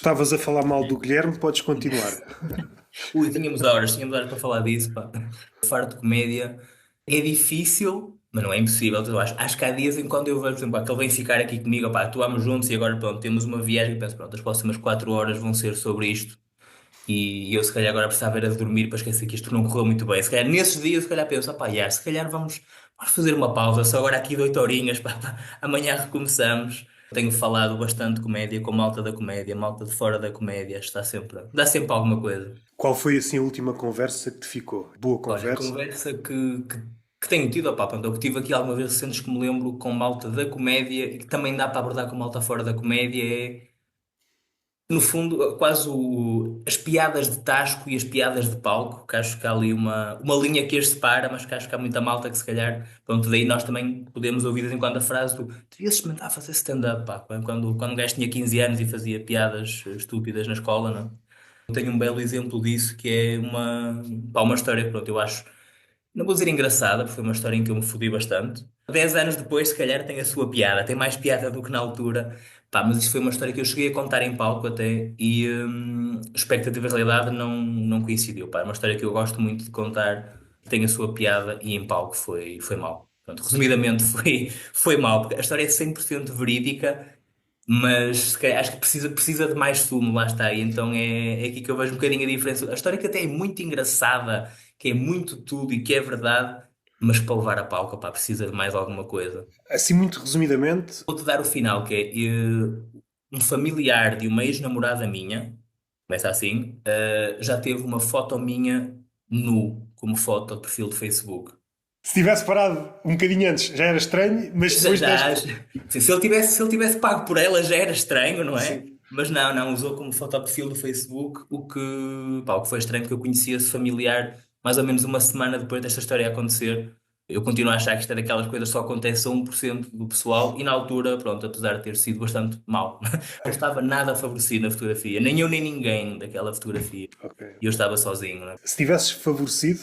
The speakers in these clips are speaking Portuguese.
Estavas a falar mal do Guilherme, podes continuar. Ui, tínhamos horas para falar disso, pá. Farto de comédia é difícil, mas não é impossível. Eu acho que há dias em quando eu vejo, por exemplo, pá, que ele vem ficar aqui comigo, pá, atuamos juntos e agora pronto, temos uma viagem e penso, pronto, as próximas 4 horas vão ser sobre isto. E eu se calhar agora precisava era de dormir para esquecer que isto não correu muito bem. Se calhar nesses dias, se calhar penso, pá, yeah, se calhar vamos fazer uma pausa, só agora aqui de 8 horinhas, pá, pá, amanhã recomeçamos. Tenho falado bastante de comédia com malta da comédia, malta de fora da comédia, dá sempre alguma coisa. Qual foi assim a última conversa que te ficou? Boa Olha, conversa? conversa que tenho tido, opá, pronto, eu que tive aqui alguma vez recentes que me lembro com malta da comédia e que também dá para abordar com malta fora da comédia é, no fundo, quase as piadas de tasco e as piadas de palco, que acho que há ali uma linha que as separa, mas que acho que há muita malta que se calhar, pronto, daí nós também podemos ouvir de vez em quando a frase do devias experimentar fazer stand-up, pá, quando um gajo tinha 15 anos e fazia piadas estúpidas na escola, não? Eu tenho um belo exemplo disso que é uma história que, pronto, eu acho. Não vou dizer engraçada, porque foi uma história em que eu me fodi bastante. 10 anos depois, se calhar, tem a sua piada, tem mais piada do que na altura. Pá, mas isso foi uma história que eu cheguei a contar em palco até e expectativa e realidade não coincidiu. Pá, é uma história que eu gosto muito de contar, tem a sua piada e em palco foi mau. Portanto, resumidamente, foi mau, porque a história é 100% verídica, mas se calhar, acho que precisa de mais sumo, lá está. E então é aqui que eu vejo um bocadinho a diferença. A história que até é muito engraçada, que é muito tudo e que é verdade, mas para levar a palco, pá, precisa de mais alguma coisa. Assim, muito resumidamente, Vou-te dar o final, que é um familiar de uma ex-namorada minha, começa assim, já teve uma foto minha nu, como foto de perfil de Facebook. se tivesse parado um bocadinho antes já era estranho, mas Já, depois já, deste. se ele tivesse pago por ela já era estranho, não é? Sim. Mas não, usou como foto de perfil do Facebook, o que foi estranho, porque eu conhecia esse familiar mais ou menos uma semana depois desta história acontecer. Eu continuo a achar que isto é daquelas coisas que só acontece a 1% do pessoal e na altura, pronto, apesar de ter sido bastante mau, não estava nada favorecido na fotografia, nem eu nem ninguém daquela fotografia. Ok. E eu estava sozinho, né? Se tivesses favorecido,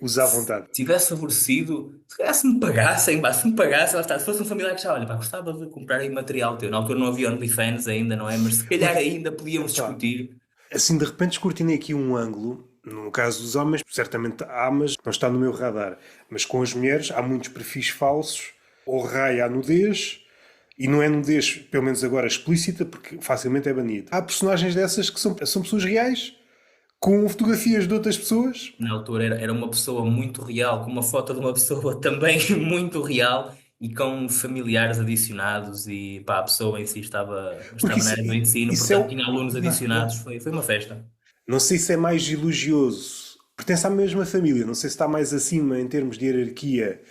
usa à vontade. Tivesse favorecido, se calhar se me pagassem, pá, se me pagassem, lá está, se fosse um familiar que já, olha, pá, gostava de comprar aí material teu. Na altura não havia OnlyFans ainda, não é? Mas se calhar Porque, ainda podíamos epá, discutir. assim de repente descortinei aqui um ângulo. No caso dos homens, certamente há, mas não está no meu radar. Mas com as mulheres há muitos perfis falsos, ou raia a nudez, e não é nudez, pelo menos agora, explícita, porque facilmente é banido. Há personagens dessas que são pessoas reais, com fotografias de outras pessoas. Na altura era uma pessoa muito real, com uma foto de uma pessoa também muito real e com familiares adicionados e pá, a pessoa em si estava, Porque estava na área do ensino, isso é. portanto tinha alunos adicionados, foi uma festa. Não sei se é mais elogioso. Pertence à mesma família. Não sei se está mais acima em termos de hierarquia,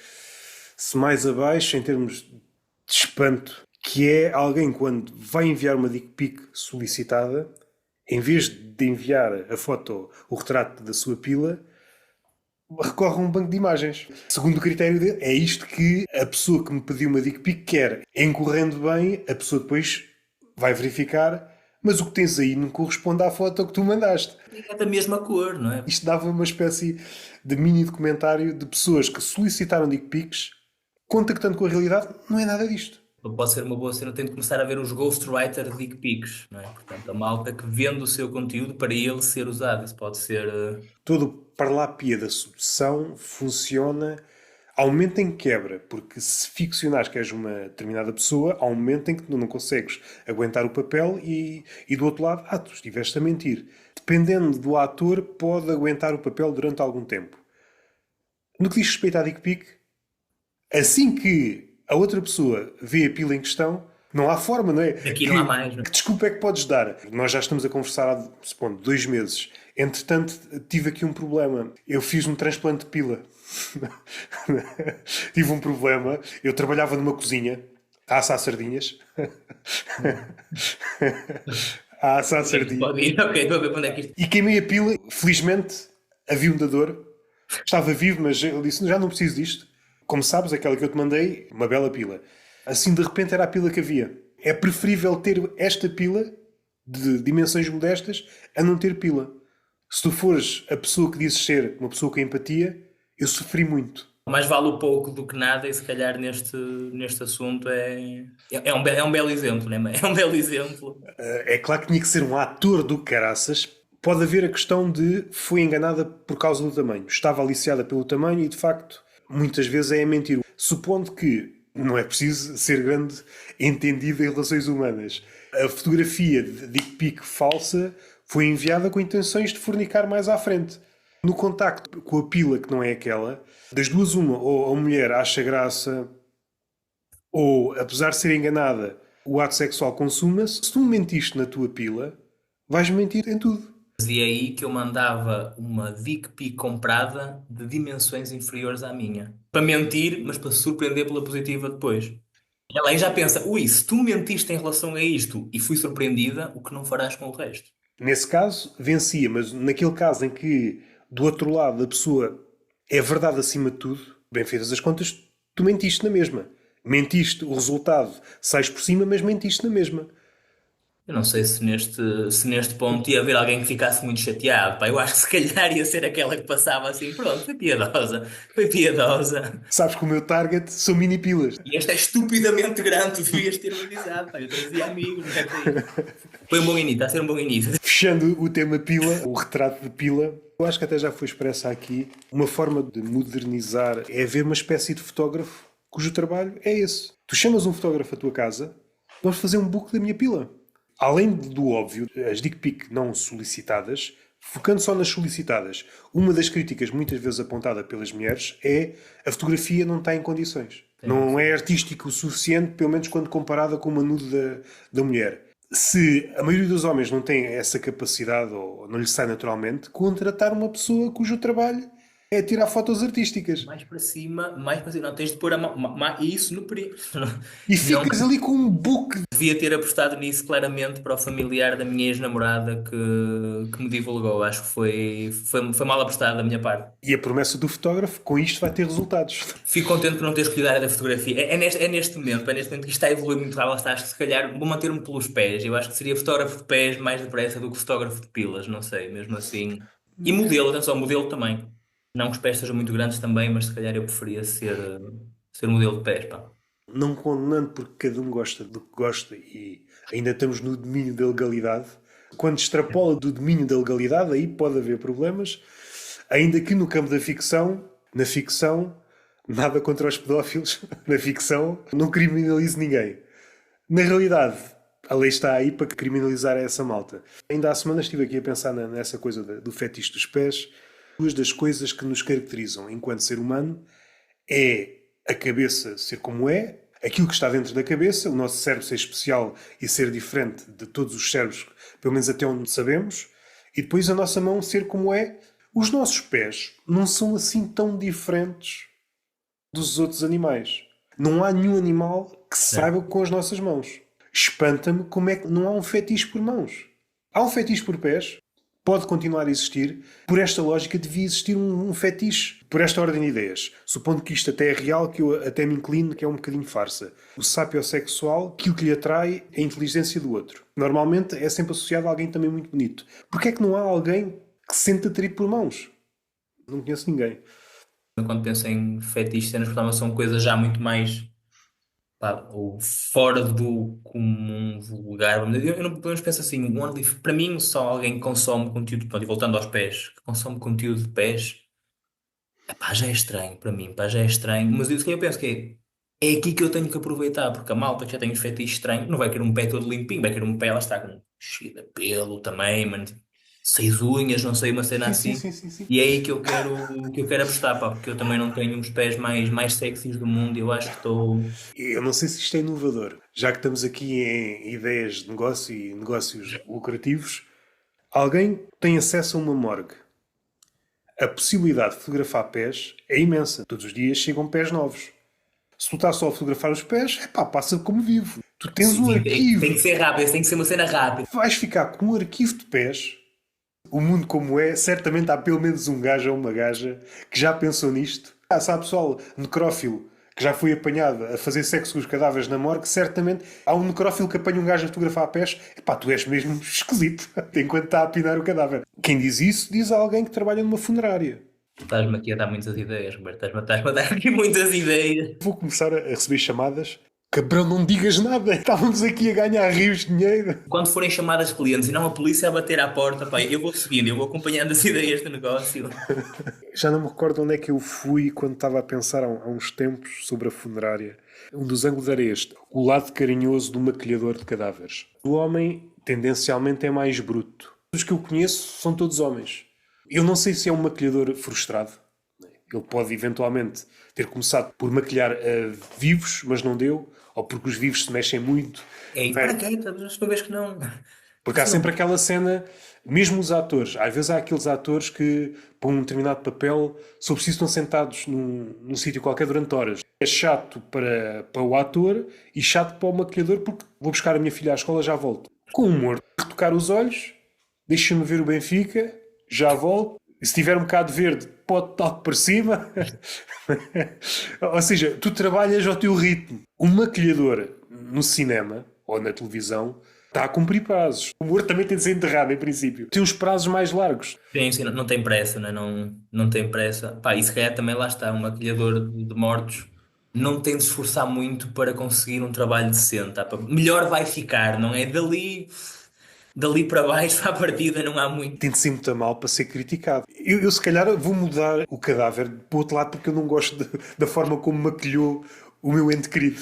se mais abaixo em termos de espanto. Que é alguém quando vai enviar uma dick pic solicitada, em vez de enviar a foto, o retrato da sua pila, recorre a um banco de imagens. Segundo o critério dele, é isto que a pessoa que me pediu uma dick pic quer. Encorrendo bem, a pessoa depois vai verificar, mas o que tens aí não corresponde à foto que tu mandaste. É da mesma cor, não é? Isto dava uma espécie de mini documentário de pessoas que solicitaram dick pics, contactando com a realidade, não é nada disto. Pode ser uma boa cena, tem de começar a ver os ghostwriter dick pics, não é? Portanto, a malta que vende o seu conteúdo para ele ser usado. Isso pode ser. Todo o parlapia da sedução funciona ao momento em que quebra, porque se ficcionares que és uma determinada pessoa, ao momento em que tu não consegues aguentar o papel e do outro lado, tu estiveste a mentir. Dependendo do ator, pode aguentar o papel durante algum tempo. No que diz respeito à dick pic, assim que a outra pessoa vê a pila em questão, não há forma, não é? Aqui não há mais, não Que é? desculpa é que podes dar? Nós já estamos a conversar há, supondo, 2 meses. Entretanto, tive aqui um problema. Eu fiz um transplante de pila. Tive um problema. Eu trabalhava numa cozinha a assar sardinhas. A assar Onde é que isto sardinhas. pode ir? Ok, estou a ver para onde é que isto. E queimei a pila. Felizmente, havia um dador. Estava vivo, mas ele disse: já não preciso disto. Como sabes, aquela que eu te mandei, uma bela pila. Assim, de repente, era a pila que havia. É preferível ter esta pila, de dimensões modestas, a não ter pila. Se tu fores a pessoa que dizes ser uma pessoa com empatia, eu sofri muito. Mais vale o pouco do que nada, e se calhar neste assunto é um belo exemplo, né? É um belo exemplo. É claro que tinha que ser um ator do caraças. Pode haver a questão de foi enganada por causa do tamanho. Estava aliciada pelo tamanho e, de facto, muitas vezes é mentir. Supondo que não é preciso ser grande entendido em relações humanas. A fotografia de dick pic falsa foi enviada com intenções de fornicar mais à frente. No contacto com a pila, que não é aquela, das duas uma, ou a mulher acha graça, ou, apesar de ser enganada, o ato sexual consuma-se. Se tu mentiste na tua pila, vais mentir em tudo. E é aí que eu mandava uma dick pic comprada de dimensões inferiores à minha. Para mentir, mas para surpreender pela positiva depois. E ela aí já pensa, ui, se tu mentiste em relação a isto e fui surpreendida, o que não farás com o resto? Nesse caso, vencia, mas naquele caso em que do outro lado a pessoa é verdade acima de tudo, bem feitas as contas, tu mentiste na mesma. Mentiste, o resultado sais por cima, mas mentiste na mesma. Eu não sei se neste ponto ia haver alguém que ficasse muito chateado. Pá, eu acho que se calhar ia ser aquela que passava assim, pronto, foi piedosa, foi piedosa. Sabes que o meu target são mini pilas. E este é estupidamente grande, tu devias ter-me avisado, pá, eu trazia amigos, não é para isso. Foi um bom início, está a ser um bom início. Fechando o tema pila, o retrato de pila, eu acho que até já foi expressa aqui. Uma forma de modernizar é haver uma espécie de fotógrafo cujo trabalho é esse. Tu chamas um fotógrafo à tua casa, vamos fazer um book da minha pila. Além do óbvio, as dick pic não solicitadas, focando só nas solicitadas, uma das críticas muitas vezes apontada pelas mulheres é a fotografia não está em condições. Não é artístico o suficiente, pelo menos quando comparada com uma nude da mulher. Se a maioria dos homens não tem essa capacidade ou não lhe sai naturalmente, contratar uma pessoa cujo trabalho é tirar fotos artísticas. Mais para cima, não, tens de pôr a mão, isso no período. E Não, ficas ali com um book. devia ter apostado nisso claramente para o familiar da minha ex-namorada que me divulgou. Acho que foi mal apostado da minha parte. E a promessa do fotógrafo, com isto vai ter resultados. Fico contente por não ter escolhido a área da fotografia. É neste momento que isto está a evoluir muito rápido. Acho que se calhar vou manter-me pelos pés. Eu acho que seria fotógrafo de pés mais depressa do que fotógrafo de pilas, não sei, mesmo assim. E modelo, atenção, modelo também. Não que os pés sejam muito grandes também, mas se calhar eu preferia ser modelo de pés, pá. Não condenando porque cada um gosta do que gosta e ainda estamos no domínio da legalidade. Quando extrapola do domínio da legalidade, aí pode haver problemas. Ainda que no campo da ficção, na ficção, nada contra os pedófilos, na ficção, não criminalize ninguém. Na realidade, a lei está aí para criminalizar essa malta. Ainda há semanas estive aqui a pensar nessa coisa do fetiche dos pés. Duas das coisas que nos caracterizam enquanto ser humano é a cabeça ser como é, aquilo que está dentro da cabeça, o nosso cérebro ser especial e ser diferente de todos os cérebros, pelo menos até onde sabemos, e depois a nossa mão ser como é. Os nossos pés não são assim tão diferentes dos outros animais. Não há nenhum animal que saiba com as nossas mãos. Espanta-me como é que não há um fetiche por mãos. Há um fetiche por pés, pode continuar a existir. Por esta lógica devia existir um fetiche. Por esta ordem de ideias. Supondo que isto até é real, que eu até me inclino que é um bocadinho farsa. O sapiosexual, aquilo que lhe atrai é a inteligência do outro. Normalmente é sempre associado a alguém também muito bonito. Porquê é que não há alguém que se sente atraído por mãos? Não conheço ninguém. Quando penso em fetiche, cenas que são coisas já muito mais, pá, ou fora do comum vulgar. Eu não pelo menos penso assim, para mim, só alguém que consome conteúdo, pronto, e voltando aos pés, que consome conteúdo de pés, pá, já é estranho para mim, pá, já é estranho. Mas isso que eu penso que é aqui que eu tenho que aproveitar, porque a malta que já tem os fetiches estranhos não vai querer um pé todo limpinho, vai querer um pé, ela está com cheio de pelo também, mano, tipo, seis unhas, não sei, uma cena Sim, sim, assim. sim, sim, sim. E é aí que eu quero apostar, pá, porque eu também não tenho os pés mais sexys do mundo, e eu acho que estou. Eu não sei se isto é inovador. Já que estamos aqui em ideias de negócio e negócios lucrativos, alguém tem acesso a uma morgue. A possibilidade de fotografar pés é imensa. Todos os dias chegam pés novos. Se tu estás só a fotografar os pés, epá, passa como vivo. Tu tens um Sim, tem arquivo. que ser rápido, tem que ser uma cena rápida. Vais ficar com um arquivo de pés. O mundo como é, certamente há pelo menos um gajo ou uma gaja que já pensou nisto. Se há pessoal necrófilo que já foi apanhado a fazer sexo com os cadáveres na morgue, certamente há um necrófilo que apanha um gajo a fotografar pés. Epá, tu és mesmo esquisito enquanto está a apinar o cadáver. Quem diz isso diz alguém que trabalha numa funerária. Estás-me aqui a dar muitas ideias, Roberto. Estás-me a dar aqui muitas ideias. Vou começar a receber chamadas. Cabrão, não digas nada. Estávamos aqui a ganhar rios de dinheiro. Quando forem chamadas clientes e não a polícia a bater à porta, pá, eu vou seguindo, eu vou acompanhando as ideias de negócio. Já não me recordo onde é que eu fui quando estava a pensar há uns tempos sobre a funerária. Um dos ângulos era este: o lado carinhoso do maquilhador de cadáveres. O homem, tendencialmente, é mais bruto. Os que eu conheço são todos homens. Eu não sei se é um maquilhador frustrado. Ele pode, eventualmente, ter começado por maquilhar vivos, mas não deu. Ou porque os vivos se mexem muito. É, para quê? Mas tu vês que não. Porque há Isso não. sempre aquela cena, mesmo os atores, às vezes há aqueles atores que, para um determinado papel, só precisam estão sentados num sítio qualquer durante horas. É chato para o ator e chato para o maquilhador, porque vou buscar a minha filha à escola, já volto. Com humor, retocar os olhos, deixa-me ver o Benfica, já volto. E se tiver um bocado verde, pode tal para cima. Ou seja, tu trabalhas ao teu ritmo. O maquilhador no cinema ou na televisão está a cumprir prazos. O humor também tem de ser enterrado, em princípio. Tem uns prazos mais largos. Sim, sim, não tem pressa, né? Não, não tem pressa. Pá, e se calhar também lá está, um maquilhador de mortos não tem de se esforçar muito para conseguir um trabalho decente. Tá? Melhor vai ficar, não é? Dali para baixo, para a partida, não há muito. Tem de ser muito mal para ser criticado. Eu se calhar vou mudar o cadáver para o outro lado porque eu não gosto da forma como maquilhou o meu ente querido.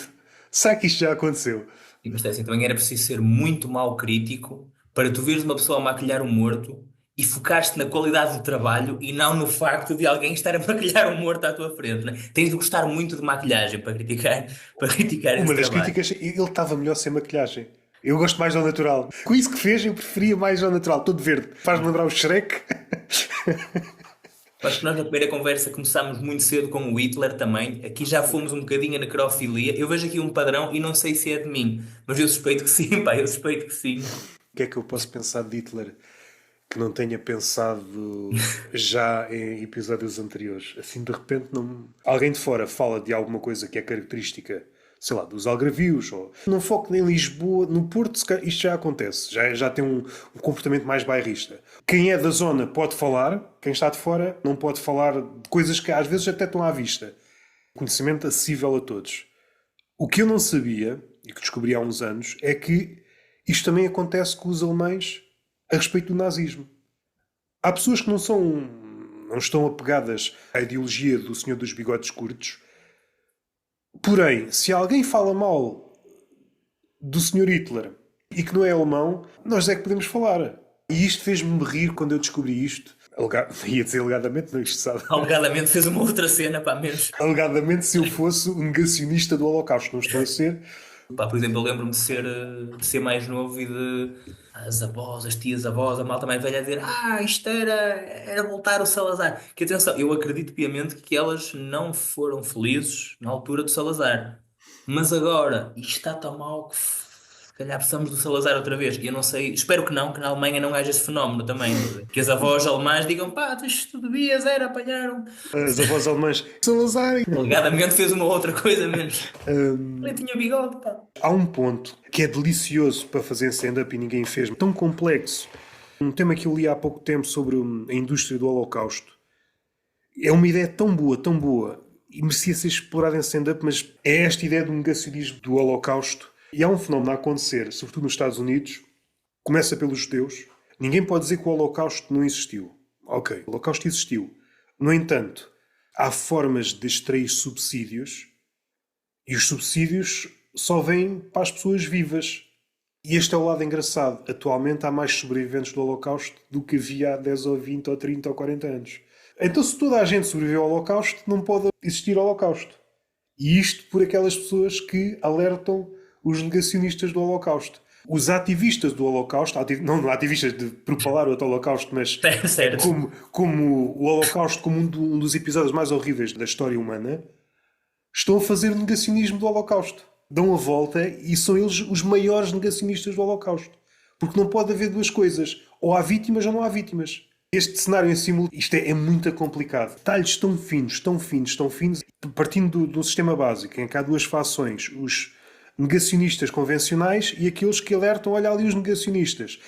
Será que isto já aconteceu? Mas é assim, também era preciso ser muito mau crítico para tu veres uma pessoa a maquilhar um morto e focar-te na qualidade do trabalho e não no facto de alguém estar a maquilhar um morto à tua frente, né? Tens de gostar muito de maquilhagem para criticar Uma esse das trabalho. críticas, ele estava melhor sem maquilhagem. Eu gosto mais ao natural. Com isso que fez, eu preferia mais ao natural, todo verde. Faz-me lembrar o Shrek. Acho que nós na primeira conversa começámos muito cedo com o Hitler também. Aqui já fomos um bocadinho a necrofilia. Eu vejo aqui um padrão e não sei se é de mim, mas eu suspeito que sim, pá, eu suspeito que sim. O que é que eu posso pensar de Hitler que não tenha pensado já em episódios anteriores? Assim, de repente, não... alguém de fora fala de alguma coisa que é característica, sei lá, dos algarvios, ou não foco em Lisboa, no Porto, isto já acontece, já tem um comportamento mais bairrista. Quem é da zona pode falar, quem está de fora não pode falar de coisas que às vezes até estão à vista. Conhecimento acessível a todos. O que eu não sabia, e que descobri há uns anos, é que isto também acontece com os alemães a respeito do nazismo. Há pessoas que não estão apegadas à ideologia do senhor dos bigodes curtos. Porém, se alguém fala mal do senhor Hitler e que não é alemão, nós é que podemos falar. E isto fez-me rir quando eu descobri isto. Ia dizer alegadamente, não isto sabe. Alegadamente fez uma outra cena, pá, menos. Alegadamente, se eu fosse um negacionista do Holocausto, não estou a ser. Pá, por exemplo, eu lembro-me de ser mais novo e de as avós, as tias avós, a malta mais velha a dizer isto era voltar o Salazar. Que atenção, eu acredito piamente que elas não foram felizes na altura do Salazar. Mas agora, isto está tão mal que se calhar precisamos do Salazar outra vez. E eu não sei, espero que na Alemanha não haja esse fenómeno também. Que as avós alemãs digam, pá, tu devias era apanhar um. As avós alemãs, Salazar. Alegadamente fez uma outra coisa menos. Ele tinha bigode, pá. Há um ponto que é delicioso para fazer stand-up e ninguém fez, tão complexo. Um tema que eu li há pouco tempo sobre a indústria do Holocausto. É uma ideia tão boa, e merecia ser explorada em stand-up, mas é esta ideia do negacionismo do Holocausto. E há um fenómeno a acontecer, sobretudo nos Estados Unidos, começa pelos judeus. Ninguém pode dizer que o Holocausto não existiu. Ok, o Holocausto existiu. No entanto, há formas de extrair subsídios e os subsídios só vêm para as pessoas vivas. E este é o lado engraçado. Atualmente há mais sobreviventes do Holocausto do que havia há 10 ou 20 ou 30 ou 40 anos. Então, se toda a gente sobreviveu ao Holocausto, não pode existir Holocausto. E isto por aquelas pessoas que alertam os negacionistas do Holocausto. Os ativistas do Holocausto, não ativistas de propalar o Holocausto, mas Certo. como o Holocausto como um dos episódios mais horríveis da história humana, estão a fazer o negacionismo do Holocausto. Dão a volta e são eles os maiores negacionistas do Holocausto. Porque não pode haver duas coisas. Ou há vítimas ou não há vítimas. Este cenário em simultâneo, isto é muito complicado. Detalhes tão finos, partindo do sistema básico, em que há duas fações, os negacionistas convencionais e aqueles que alertam, olha ali os negacionistas.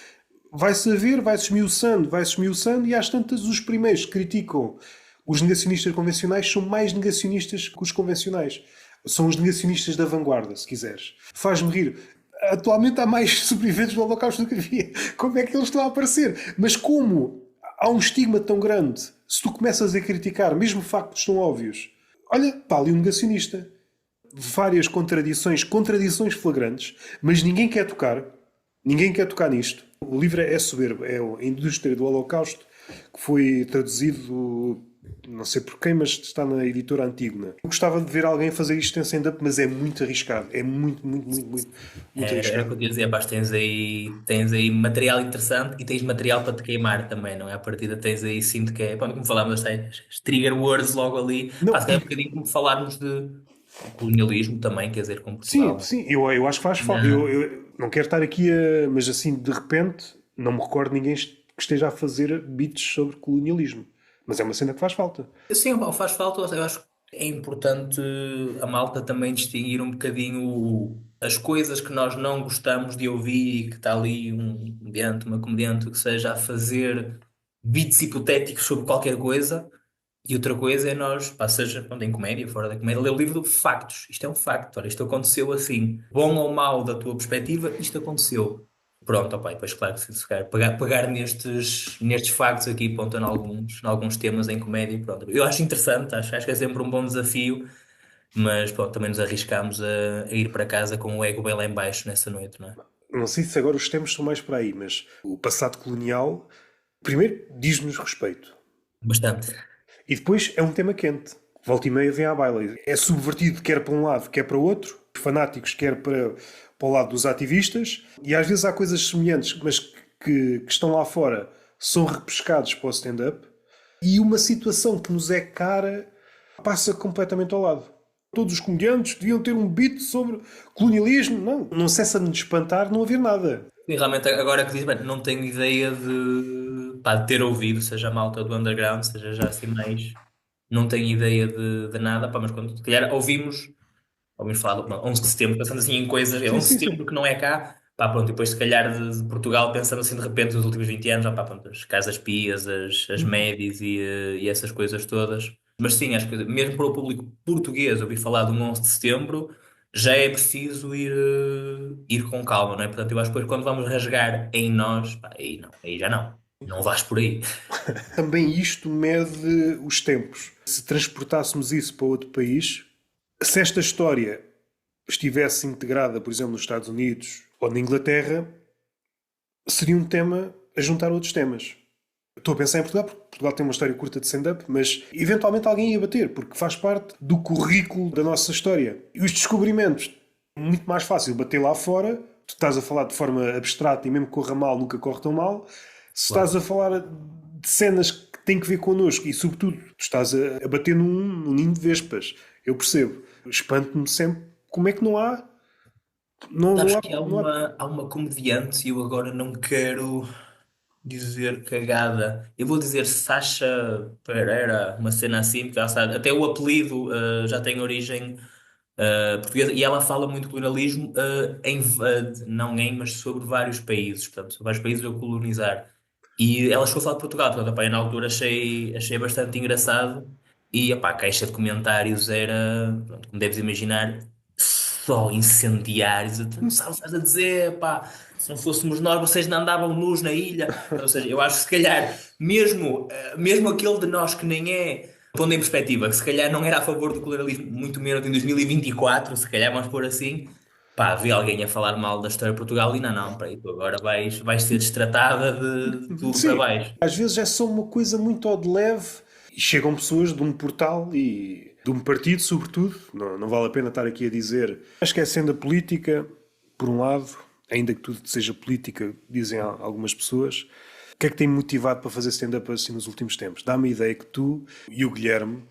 Vai-se a ver, vai-se esmiuçando, e às tantas os primeiros criticam Os negacionistas convencionais são mais negacionistas que os convencionais. São os negacionistas da vanguarda, se quiseres. Faz-me rir. Atualmente há mais sobreviventes do Holocausto do que havia. Como é que eles estão a aparecer? Mas como há um estigma tão grande, se tu começas a criticar, mesmo factos tão óbvios, olha, está ali um negacionista. Várias contradições flagrantes, mas ninguém quer tocar nisto. O livro é soberbo, é a Indústria do Holocausto, que foi traduzido, não sei por quem, mas está na editora Antígona. Eu gostava de ver alguém fazer isto em stand-up, mas é muito arriscado. É muito, muito, muito, muito, muito Era o que arriscado. eu te ia dizer, pá, tens aí material interessante e tens material para te queimar também, não é? À partida tens aí, sinto que é, pá, como falámos, as trigger words logo ali, pá, Não, se calhar um bocadinho como falarmos de colonialismo também, quer dizer, com sim, Portugal. sim, eu acho que faz falta. Na... Eu não quero estar aqui a. Mas assim, de repente, não me recordo de ninguém que esteja a fazer beats sobre colonialismo. Mas é uma cena que faz falta. Sim, pá, faz falta, eu acho que é importante a malta também distinguir um bocadinho as coisas que nós não gostamos de ouvir e que está ali um comediante, uma comediante, o que seja, a fazer beats hipotéticos sobre qualquer coisa. E outra coisa é nós, pá, seja pronto, em comédia, fora da comédia, ler o livro de factos. Isto é um facto, olha, isto aconteceu assim. Bom ou mau da tua perspectiva, isto aconteceu. Pronto, opa, e depois claro que se calhar pegar nestes factos aqui, ponto, em alguns temas em comédia, pronto. Eu acho interessante, acho que é sempre um bom desafio, mas pronto, também nos arriscamos a ir para casa com o ego bem lá em baixo nessa noite, não é? Não sei se agora os temas estão mais para aí, mas o passado colonial, primeiro, diz-nos respeito. Bastante. E depois é um tema quente. Volta e meia vem à baila. É subvertido quer para um lado, quer para o outro. Os fanáticos quer para o lado dos ativistas. E às vezes há coisas semelhantes, mas que estão lá fora, são repescados para o stand-up. E uma situação que nos é cara passa completamente ao lado. Todos os comediantes deviam ter um beat sobre colonialismo. Não, não cessa de me espantar não haver nada. E realmente, agora que diz, bem, não tenho ideia de ter ouvido, seja a malta do underground, seja já assim mais. Não tenho ideia de nada, pá, mas quando se calhar ouvimos falar do pronto, 11 de setembro, pensando assim em coisas, é Sim, 11 de sim, sim. setembro que não é cá, pá, pronto, e depois se calhar de Portugal, pensando assim de repente nos últimos 20 anos, pá, pronto, as casas pias, as médias e essas coisas todas. Mas sim, acho que mesmo para o público português, ouvir falar de um 11 de setembro, já é preciso ir com calma, não é? Portanto, eu acho que depois quando vamos rasgar em nós, pá, aí não, aí já não. Não vais por aí. Também isto mede os tempos. Se transportássemos isso para outro país, se esta história estivesse integrada, por exemplo, nos Estados Unidos ou na Inglaterra, seria um tema a juntar outros temas. Estou a pensar em Portugal, porque Portugal tem uma história curta de stand-up, mas eventualmente alguém ia bater, porque faz parte do currículo da nossa história. E os descobrimentos, muito mais fácil bater lá fora. Tu estás a falar de forma abstrata e mesmo que corra mal, nunca corre tão mal. Se estás Claro. a falar de cenas que têm que ver connosco e, sobretudo, tu estás a bater num ninho de vespas. Eu percebo. Espanto-me sempre como é que não há. Não, Sabes não há. que há Não há. uma comediante, e eu agora não quero dizer cagada. Eu vou dizer Sacha Pereira, uma cena assim, porque ela sabe, até o apelido já tem origem portuguesa, e ela fala muito colonialismo não em, mas sobre vários países, portanto, sobre vários países a colonizar. E ela chegou a falar de Portugal, portanto, opá, eu na altura achei bastante engraçado. E opá, a caixa de comentários era, pronto, como deves imaginar, só incendiários. Tu não sabes o que estás a dizer, pá. Se não fôssemos nós, vocês não andavam nus na ilha. Ou seja, eu acho que se calhar, mesmo aquele de nós que nem é, pondo em perspectiva, que se calhar não era a favor do colonialismo, muito menos em 2024, se calhar vamos pôr assim, pá, vi alguém a falar mal da história de Portugal e não, para aí, tu agora vais ser destratada de tudo para Sim, baixo. às vezes é só uma coisa muito ao de leve e chegam pessoas de um portal e de um partido, sobretudo. Não, não vale a pena estar aqui a dizer. Esquecendo a política, por um lado, ainda que tudo seja política, dizem algumas pessoas. O que é que tem motivado para fazer stand-up assim nos últimos tempos? Dá-me a ideia que tu e o Guilherme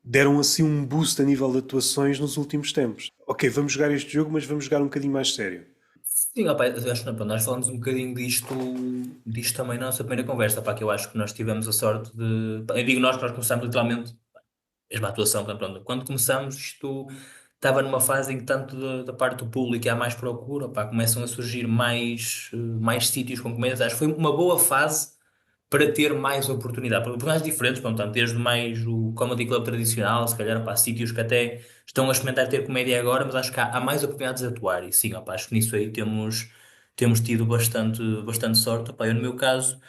deram assim um boost a nível de atuações nos últimos tempos. Ok, vamos jogar este jogo, mas vamos jogar um bocadinho mais sério. Sim, opa, eu acho que pronto, nós falamos um bocadinho disto também na nossa primeira conversa, pá, que eu acho que nós tivemos a sorte de. Eu digo nós, que nós começamos literalmente a mesma atuação, portanto, pronto, quando começamos, isto estava numa fase em que tanto da parte do público há mais procura, pá, começam a surgir mais sítios com comédias. Acho que foi uma boa fase para ter mais oportunidade. Por oportunidades diferentes, portanto, desde mais o comedy club tradicional, se calhar, para sítios que até estão a experimentar ter comédia agora, mas acho que há mais oportunidades de atuar. E sim, opá, acho que nisso aí temos tido bastante sorte. Opá, eu, no meu caso, o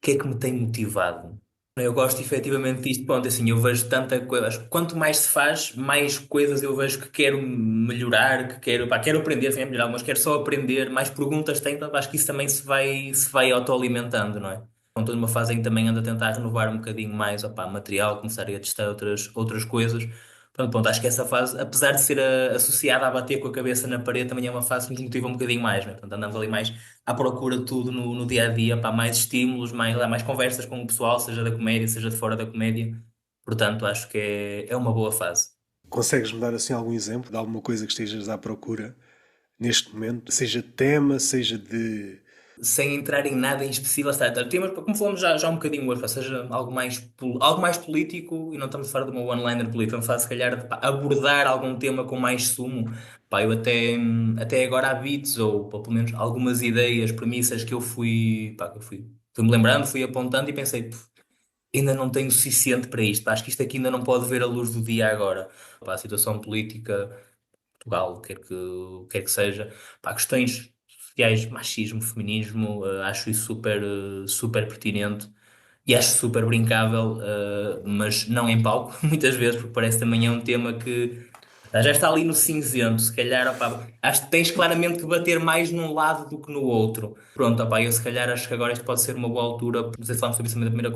que é que me tem motivado? Eu gosto efetivamente disto, ponto, assim, eu vejo tanta coisa, acho que quanto mais se faz, mais coisas eu vejo que quero melhorar, que quero, pá, quero aprender, assim, é melhorar, mas quero só aprender, mais perguntas tenho, então, acho que isso também se vai autoalimentando, não é? Então, estou numa fase em que também ando a tentar renovar um bocadinho mais, opá, material, começar a testar outras coisas. Pronto, acho que essa fase, apesar de ser associada a bater com a cabeça na parede, também é uma fase que nos motiva um bocadinho mais, né? Portanto, andamos ali mais à procura de tudo no dia a dia, para mais estímulos, mais conversas com o pessoal, seja da comédia, seja de fora da comédia. Portanto, acho que é uma boa fase. Consegues-me dar assim algum exemplo de alguma coisa que estejas à procura neste momento? Seja de tema, seja de. Sem entrar em nada em específico, está, temas, como falamos já um bocadinho hoje, ou seja, algo mais político, e não estamos a falar de uma one-liner política, estamos a falar, se calhar, de pá, abordar algum tema com mais sumo. Pá, eu até agora há beats, ou pelo menos algumas ideias, premissas que eu fui-me lembrando, fui apontando e pensei, "Pff, ainda não tenho o suficiente para isto, pá, acho que isto aqui ainda não pode ver a luz do dia agora. Pá, a situação política. Portugal, o que quer que seja. Pá, questões sociais, machismo, feminismo, acho isso super pertinente e acho super brincável, mas não em palco, muitas vezes, porque parece também é um tema que já está ali no cinzento, se calhar, opá, acho que tens claramente que bater mais num lado do que no outro. Pronto, opá, eu se calhar acho que agora isto pode ser uma boa altura, não sei se falamos sobre isso também na primeira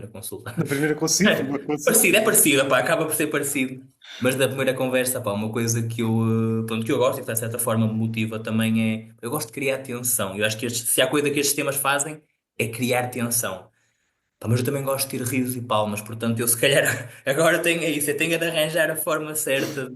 consulta. Na primeira consigo, uma consigo. Parecido, é parecido, pá, acaba por ser parecido. Mas da primeira conversa, pá, uma coisa pronto, que eu gosto e que de certa forma me motiva também é. Eu gosto de criar tensão. Eu acho que se há coisa que estes temas fazem é criar tensão. Pá, mas eu também gosto de ter risos e palmas, portanto eu se calhar agora tenho é isso, eu tenho de arranjar a forma certa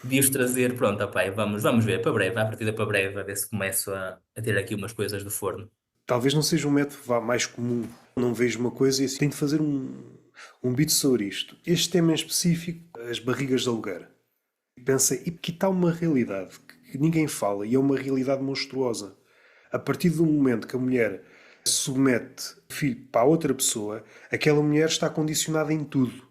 de os trazer. Pronto, pá, vamos ver, para breve, à partida para breve, a ver se começo a ter aqui umas coisas do forno. Talvez não seja um método vá, mais comum. Não vejo uma coisa e assim, tenho de fazer um beat sobre isto. Este tema em específico, as barrigas de aluguer. Pensei, e que está uma realidade que ninguém fala e é uma realidade monstruosa. A partir do momento que a mulher submete o filho para a outra pessoa, aquela mulher está condicionada em tudo.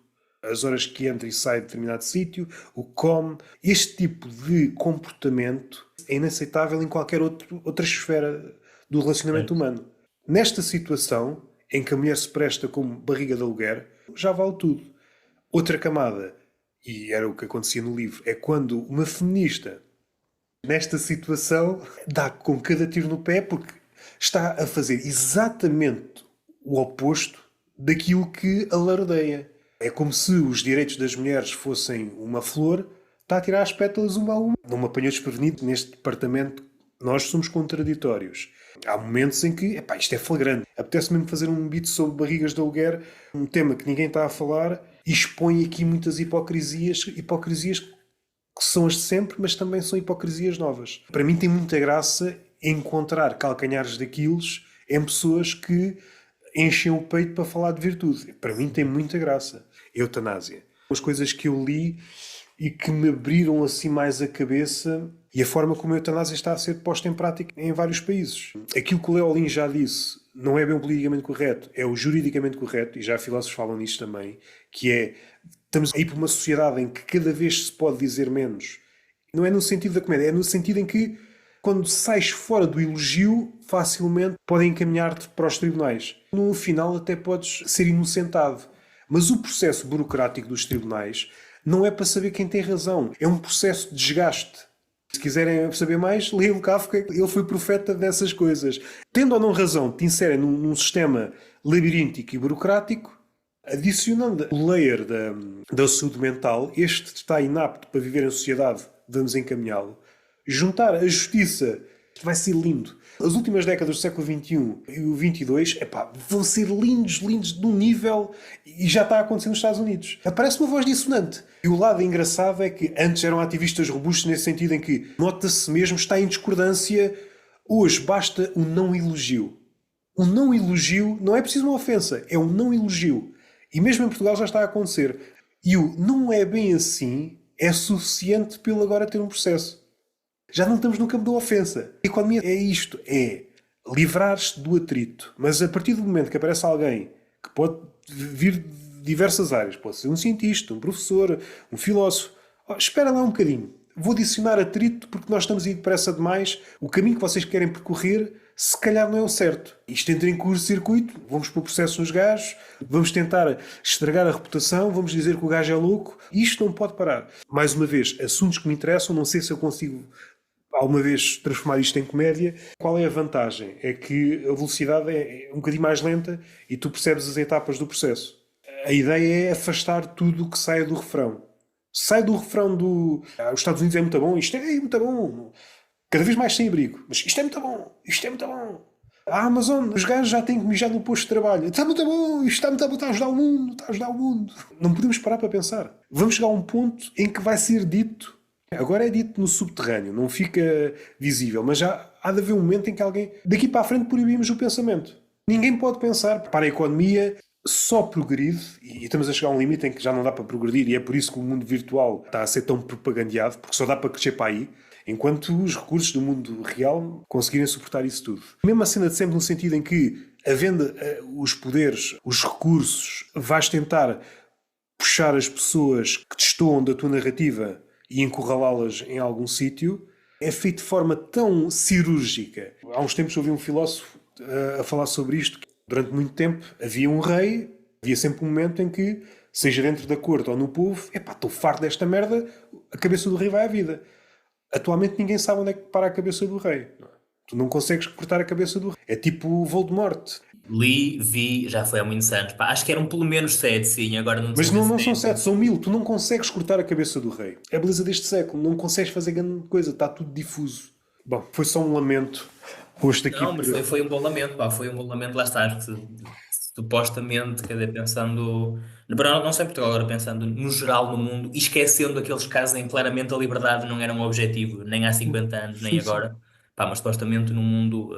As horas que entra e sai de determinado sítio, o que come. Este tipo de comportamento é inaceitável em qualquer outra esfera do relacionamento Certo. humano. Nesta situação, em que a mulher se presta como barriga de aluguer, já vale tudo. Outra camada, e era o que acontecia no livro, é quando uma feminista, nesta situação, dá com cada tiro no pé porque está a fazer exatamente o oposto daquilo que alardeia. É como se os direitos das mulheres fossem uma flor, está a tirar as pétalas uma a uma. Não me apanhou desprevenido neste departamento. Nós somos contraditórios. Há momentos em que, epá, isto é flagrante. Apetece mesmo fazer um beat sobre barrigas de aluguer, um tema que ninguém está a falar, e expõe aqui muitas hipocrisias que são as de sempre, mas também são hipocrisias novas. Para mim tem muita graça encontrar calcanhares daquilos em pessoas que enchem o peito para falar de virtude. Para mim tem muita graça. Eutanásia. As coisas que eu li e que me abriram assim mais a cabeça e a forma como a eutanásia está a ser posta em prática em vários países. Aquilo que o Leolin já disse não é bem o politicamente correto, é o juridicamente correto, e já filósofos falam nisto também, que é, estamos aí por uma sociedade em que cada vez se pode dizer menos. Não é no sentido da comédia, é no sentido em que quando sais fora do elogio, facilmente podem encaminhar-te para os tribunais. No final até podes ser inocentado. Mas o processo burocrático dos tribunais não é para saber quem tem razão. É um processo de desgaste. Se quiserem saber mais, leiam Kafka. Ele foi profeta dessas coisas. Tendo ou não razão, te inserem num sistema labiríntico e burocrático, adicionando o layer da saúde mental, este está inapto para viver em sociedade, vamos encaminhá-lo. Juntar a justiça vai ser lindo. As últimas décadas do século XXI e o XXII, epá, vão ser lindos, lindos de um nível, e já está a acontecer nos Estados Unidos. Aparece uma voz dissonante. E o lado engraçado é que antes eram ativistas robustos nesse sentido em que nota-se mesmo, está em discordância. Hoje basta um não elogio. Um não elogio não é preciso uma ofensa, é um não elogio. E mesmo em Portugal já está a acontecer. E o não é bem assim é suficiente pelo agora ter um processo. Já não estamos no campo da ofensa. A economia é isto, é livrar-te do atrito. Mas a partir do momento que aparece alguém que pode vir de diversas áreas, pode ser um cientista, um professor, um filósofo, espera lá um bocadinho. Vou adicionar atrito porque nós estamos a ir depressa demais. O caminho que vocês querem percorrer, se calhar não é o certo. Isto entra em curto-circuito, vamos pôr processo nos gajos, vamos tentar estragar a reputação, vamos dizer que o gajo é louco. Isto não pode parar. Mais uma vez, assuntos que me interessam, não sei se eu consigo alguma vez transformar isto em comédia. Qual é a vantagem? É que a velocidade é um bocadinho mais lenta e tu percebes as etapas do processo. A ideia é afastar tudo o que sai do refrão. Sai do refrão do os Estados Unidos é muito bom, isto é muito bom. Cada vez mais sem abrigo. Mas isto é muito bom, isto é muito bom. A Amazon, os gajos já têm que mijar no posto de trabalho. Está muito bom, isto está muito bom, está a ajudar o mundo, está a ajudar o mundo. Não podemos parar para pensar. Vamos chegar a um ponto em que vai ser dito. Agora é dito no subterrâneo, não fica visível, mas já há de haver um momento em que alguém, daqui para a frente, proibimos o pensamento. Ninguém pode pensar para a economia, só progride, e estamos a chegar a um limite em que já não dá para progredir, e é por isso que o mundo virtual está a ser tão propagandeado, porque só dá para crescer para aí, enquanto os recursos do mundo real conseguirem suportar isso tudo. Mesmo a cena de sempre no sentido em que, havendo os poderes, os recursos, vais tentar puxar as pessoas que destoam da tua narrativa e encurralá-las em algum sítio, é feito de forma tão cirúrgica. Há uns tempos ouvi um filósofo a falar sobre isto. Durante muito tempo havia um rei, havia sempre um momento em que, seja dentro da corte ou no povo, estou farto desta merda, a cabeça do rei vai à vida. Atualmente ninguém sabe onde é que para a cabeça do rei. Tu não consegues cortar a cabeça do rei. É tipo o Voldemort. Vi, já foi há muitos anos. Pá, acho que eram pelo menos 7, sim, agora não te Mas sei não, dizer não são se 7, são 1000. Tu não consegues cortar a cabeça do rei. É a beleza deste século. Não consegues fazer grande coisa. Está tudo difuso. Bom, foi só um lamento posto aqui Não, mas por... foi um bom lamento, pá, foi um bom lamento, lá está, supostamente, quer dizer, pensando, não só em Portugal, agora pensando no geral no mundo, e esquecendo aqueles casos em que claramente a liberdade não era um objetivo, nem há 50 anos, nem Sim, sim. agora, pá, mas supostamente num mundo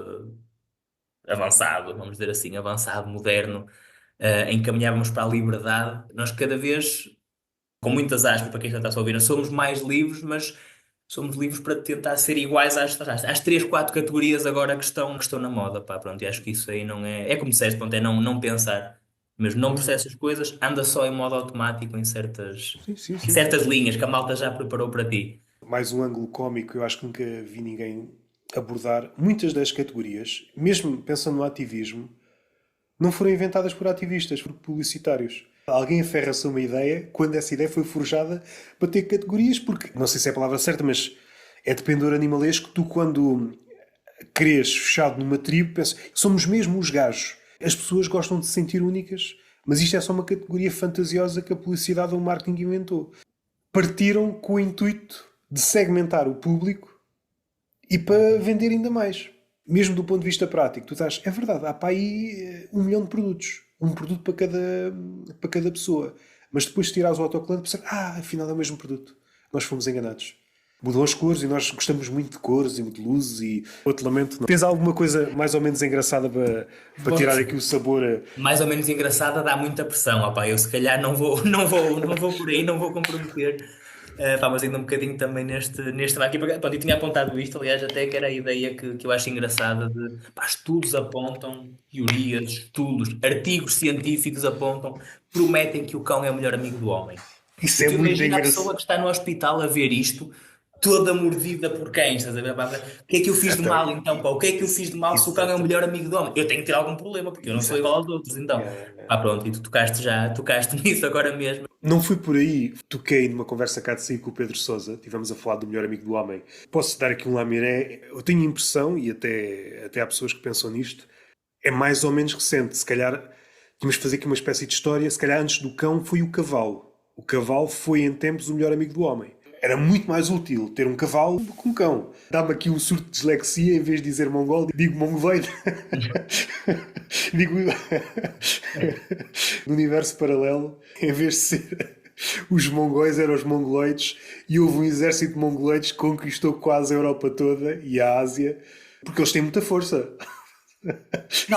avançado, vamos dizer assim, avançado, moderno, em que caminhávamos para a liberdade, nós cada vez, com muitas aspas, para quem já está a ouvir, nós somos mais livres, mas somos livres para tentar ser iguais às 3, 4 categorias agora que estão na moda, pá, pronto, e acho que isso aí não é, é como disseste, pronto, é não pensar, mas não processa as coisas, anda só em modo automático Sim, sim, em sim. certas linhas que a malta já preparou para ti. Mais um ângulo cómico, eu acho que nunca vi ninguém abordar. Muitas das categorias, mesmo pensando no ativismo, não foram inventadas por ativistas, por publicitários. Alguém aferra-se a uma ideia quando essa ideia foi forjada para ter categorias, porque, não sei se é a palavra certa, mas é de pendor animalesco. Tu, quando crês fechado numa tribo, pensas, somos mesmo os gajos. As pessoas gostam de se sentir únicas, mas isto é só uma categoria fantasiosa que a publicidade ou o marketing inventou. Partiram com o intuito de segmentar o público e para vender ainda mais. Mesmo do ponto de vista prático, tu estás, é verdade, há para aí 1 milhão de produtos. Um produto para cada pessoa. Mas depois de tirares o autocolante, pensar, afinal é o mesmo produto. Nós fomos enganados. Mudou as cores e nós gostamos muito de cores e de luzes e outro lamento. Não. Tens alguma coisa mais ou menos engraçada para Bom, tirar aqui o sabor mais ou menos engraçada, dá muita pressão, opá, eu se calhar não vou por aí, não vou comprometer. Pá, mas ainda um bocadinho também neste aqui, pronto, eu tinha apontado isto, aliás, até que era a ideia que eu acho engraçada de, pá, estudos apontam, teorias, estudos, artigos científicos apontam, prometem que o cão é o melhor amigo do homem. Isso E é tu muito imagina a pessoa engraçado. que está no hospital a ver isto, toda mordida por cães, estás a ver? Pá, o que é que eu fiz de Então, mal então, pá? O que é que eu fiz de mal se o cão é o exato. melhor amigo do homem? Eu tenho que ter algum problema, porque eu não sou igual Exato. aos outros, então. Yeah, yeah, yeah. Ah, pronto, e tu tocaste nisso agora mesmo. Não fui por aí. Toquei numa conversa cá de sair com o Pedro Sousa. Estivemos a falar do melhor amigo do homem. Posso dar aqui um lamiré. Eu tenho a impressão, e até há pessoas que pensam nisto, é mais ou menos recente. Se calhar tínhamos que fazer aqui uma espécie de história. Se calhar antes do cão foi o cavalo. O cavalo foi em tempos o melhor amigo do homem. Era muito mais útil ter um cavalo do que um cão. Dá-me aqui um surto de dislexia, em vez de dizer mongol, digo mongoloide. Digo no universo paralelo, em vez de ser os mongóis, eram os mongoloides, e houve um exército de mongoloides que conquistou quase a Europa toda e a Ásia, porque eles têm muita força. Em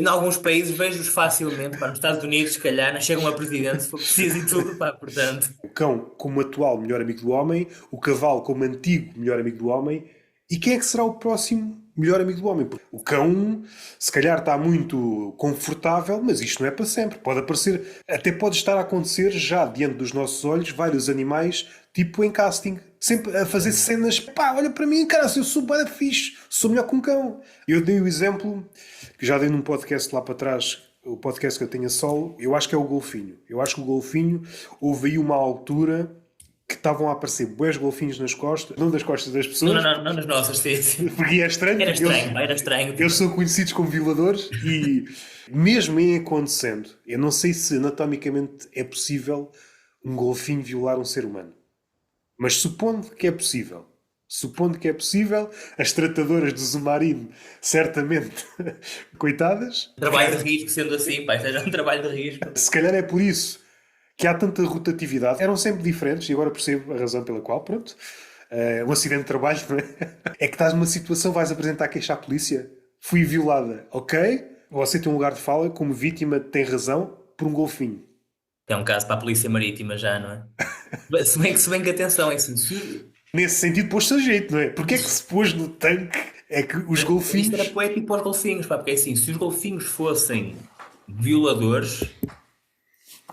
alguns países vejo-os facilmente, pá, nos Estados Unidos, se calhar, não chegam a presidente se for preciso e tudo, pá, portanto. O cão como atual melhor amigo do homem, o cavalo como antigo melhor amigo do homem, E quem é que será o próximo melhor amigo do homem? Porque o cão, se calhar, está muito confortável, mas isto não é para sempre. Pode aparecer, até pode estar a acontecer já diante dos nossos olhos, vários animais, tipo em casting, sempre a fazer cenas. Pá, olha para mim, cara, eu sou bué da fixe, sou melhor que um cão. Eu dei o exemplo, que já dei num podcast lá para trás, o podcast que eu tenho a solo, eu acho que é o golfinho. Eu acho que o golfinho, houve aí uma altura que estavam a aparecer bués golfinhos nas costas, não das costas das Não, não, pessoas, não, não nas nossas, sim, sim. porque é estranho, Era porque estranho, pá, era estranho. eles são conhecidos como violadores e mesmo em acontecendo, eu não sei se anatomicamente é possível um golfinho violar um ser humano. Mas supondo que é possível, as tratadoras do Zumarino, certamente, coitadas, Trabalho de risco, sendo assim, pá, seja um trabalho de risco. se calhar é por isso que há tanta rotatividade. Eram sempre diferentes e agora percebo a razão pela qual, pronto. Um acidente de trabalho, não é? É que estás numa situação, vais apresentar queixa à polícia. Fui violada, ok? Você tem um lugar de fala, como vítima tem razão, por um golfinho. É um caso para a Polícia Marítima já, não é? Se bem que atenção, é assim, Nesse sentido, pôs-se a jeito, não é? Porque é que se pôs no tanque é que os isto era golfinhos... poético para os golfinhos, pá, porque é assim, se os golfinhos fossem violadores,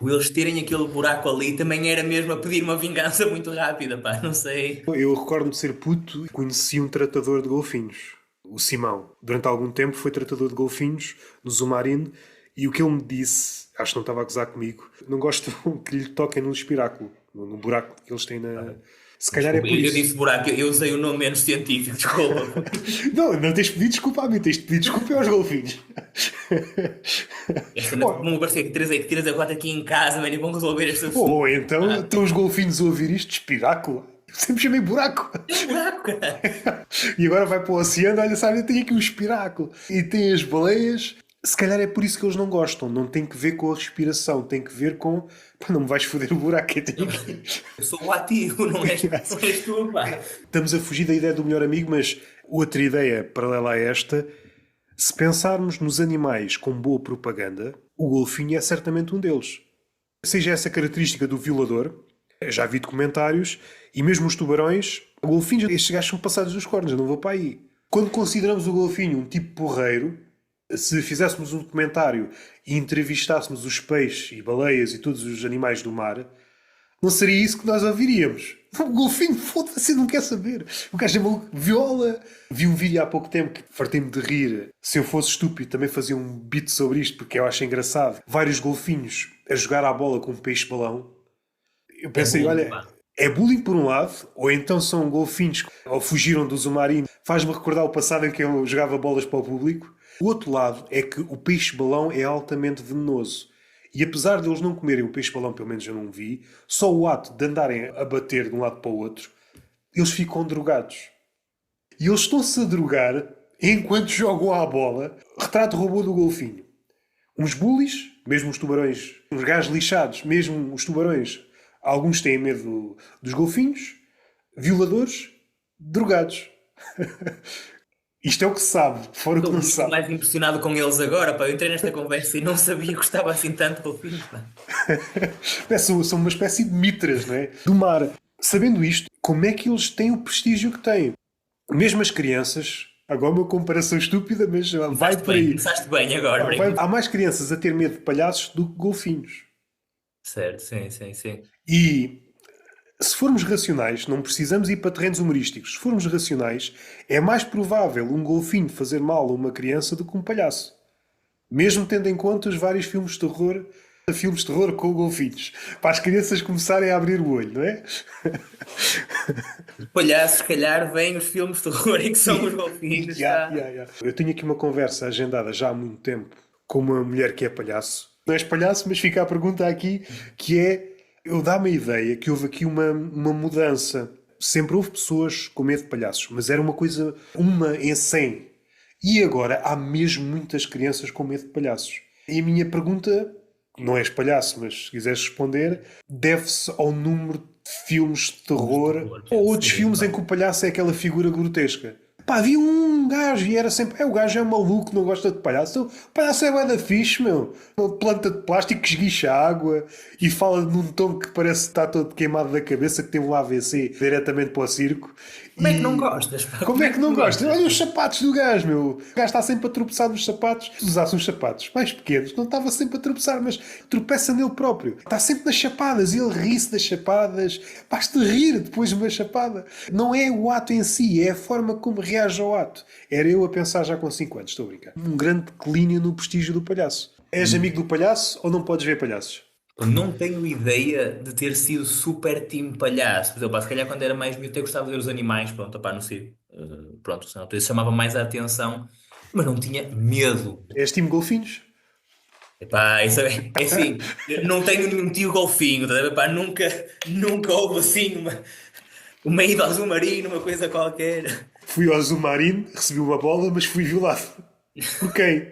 o eles terem aquele buraco ali também era mesmo a pedir uma vingança muito rápida, pá, não sei. Eu recordo-me de ser puto e conheci um tratador de golfinhos, o Simão. Durante algum tempo foi tratador de golfinhos no Zumarino e o que ele me disse, acho que não estava a gozar comigo, não gosto que lhe toquem no espiráculo, no buraco que eles têm na... Se calhar é Desculpa, por eu isso. disse buraco, eu usei o nome menos científico, desculpa. Não, não tens de pedir desculpa a mim, tens de pedir desculpa aos golfinhos. Esta Ou, vão aparecer que três a quatro aqui em casa, mano, e vão resolver este assunto. ou então estão os golfinhos a ouvir isto, espiráculo. Eu sempre chamei buraco. É um buraco, cara. E agora vai para o oceano, olha, sabe, eu tenho aqui um espiráculo. E tem as baleias. Se calhar é por isso que eles não gostam. Não tem que ver com a respiração, tem que ver com... Pá, não me vais foder o buraco que eu tenho aqui. Eu sou o ativo, não és tu, pá. Estamos a fugir da ideia do melhor amigo, mas outra ideia paralela a esta, se pensarmos nos animais com boa propaganda, o golfinho é certamente um deles. Seja essa característica do violador, já vi documentários, e mesmo os tubarões, golfinhos, estes gajos são passados dos cornos, eu não vou para aí. Quando consideramos o golfinho um tipo porreiro, se fizéssemos um documentário e entrevistássemos os peixes e baleias e todos os animais do mar, não seria isso que nós ouviríamos. O golfinho, foda-se, não quer saber. O gajo é maluco, viola. Vi um vídeo há pouco tempo que fartei-me de rir. Se eu fosse estúpido, também fazia um beat sobre isto, porque eu acho engraçado. Vários golfinhos a jogar à bola com um peixe-balão. Eu É pensei, bullying, olha, pá. é bullying por um lado, ou então são golfinhos ou fugiram do Zumarino. Faz-me recordar o passado em que eu jogava bolas para o público. O outro lado é que o peixe-balão é altamente venenoso. E apesar de eles não comerem o peixe-balão, pelo menos eu não vi, só o ato de andarem a bater de um lado para o outro, eles ficam drogados. E eles estão-se a drogar enquanto jogam à bola. Retrato robô do golfinho. Uns bullies, mesmo os tubarões, uns gajos lixados, mesmo os tubarões, alguns têm medo dos golfinhos, violadores, drogados. Isto é o que se sabe, fora o que Estou não se muito sabe. mais impressionado com eles agora, pá. Eu entrei nesta conversa e não sabia que gostava assim tanto de golfinhos, pá. São uma espécie de mitras, não é? Do mar. Sabendo isto, como é que eles têm o prestígio que têm? Mesmo as crianças, agora uma comparação estúpida, mas vai por aí. Começaste bem agora, Há mais crianças a ter medo de palhaços do que golfinhos. Certo, sim, sim, sim. E se formos racionais, não precisamos ir para terrenos humorísticos. Se formos racionais, é mais provável um golfinho fazer mal a uma criança do que um palhaço. Mesmo tendo em conta os vários filmes de terror com golfinhos. Para as crianças começarem a abrir o olho, não é? Palhaços, se calhar, vêm os filmes de terror e que são os golfinhos. Yeah. Eu tenho aqui uma conversa agendada já há muito tempo com uma mulher que é palhaço. Não és palhaço, mas fica a pergunta aqui, que é... Eu dá-me a ideia que houve aqui uma mudança. Sempre houve pessoas com medo de palhaços, mas era uma coisa, uma em 100. E agora há mesmo muitas crianças com medo de palhaços. E a minha pergunta, não és palhaço, mas se quiseres responder, deve-se ao número de filmes de terror ou outros sim, filmes pá. em que o palhaço é aquela figura grotesca. Pá, havia um gajo e era sempre... o gajo é maluco, não gosta de palhaço. Então, o palhaço é bué da fixe, meu. Uma planta de plástico que esguicha água e fala num tom que parece que está todo queimado da cabeça, que teve um AVC diretamente para o circo. Como é que não gostas, pá? Como Como é é que que não não gostas? gostas? Olha os sapatos do gajo, meu. O gajo está sempre a tropeçar nos sapatos. Se usasse uns sapatos mais pequenos, não estava sempre a tropeçar, mas tropeça nele próprio. Está sempre nas chapadas e ele ri-se das chapadas. Basta rir depois de uma chapada. Não é o ato em si, é a forma como reage ao ato. Era eu a pensar já com 5 anos, estou a brincar. Um grande declínio no prestígio do palhaço. És amigo do palhaço ou não podes ver palhaços? Eu não tenho ideia de ter sido super time palhaço. Por exemplo, pá, se calhar quando era mais miúdo, eu gostava de ver os animais, pronto, opá, não sei. Pronto, senão, isso chamava mais a atenção, mas não tinha medo. És time golfinhos? Epá, isso é assim, eu não tenho nenhum tio golfinho, tá a ver? Epá, nunca houve assim uma ida ao submarino, uma coisa qualquer. Fui ao Zumarino, recebi uma bola, mas fui violado. Por quem?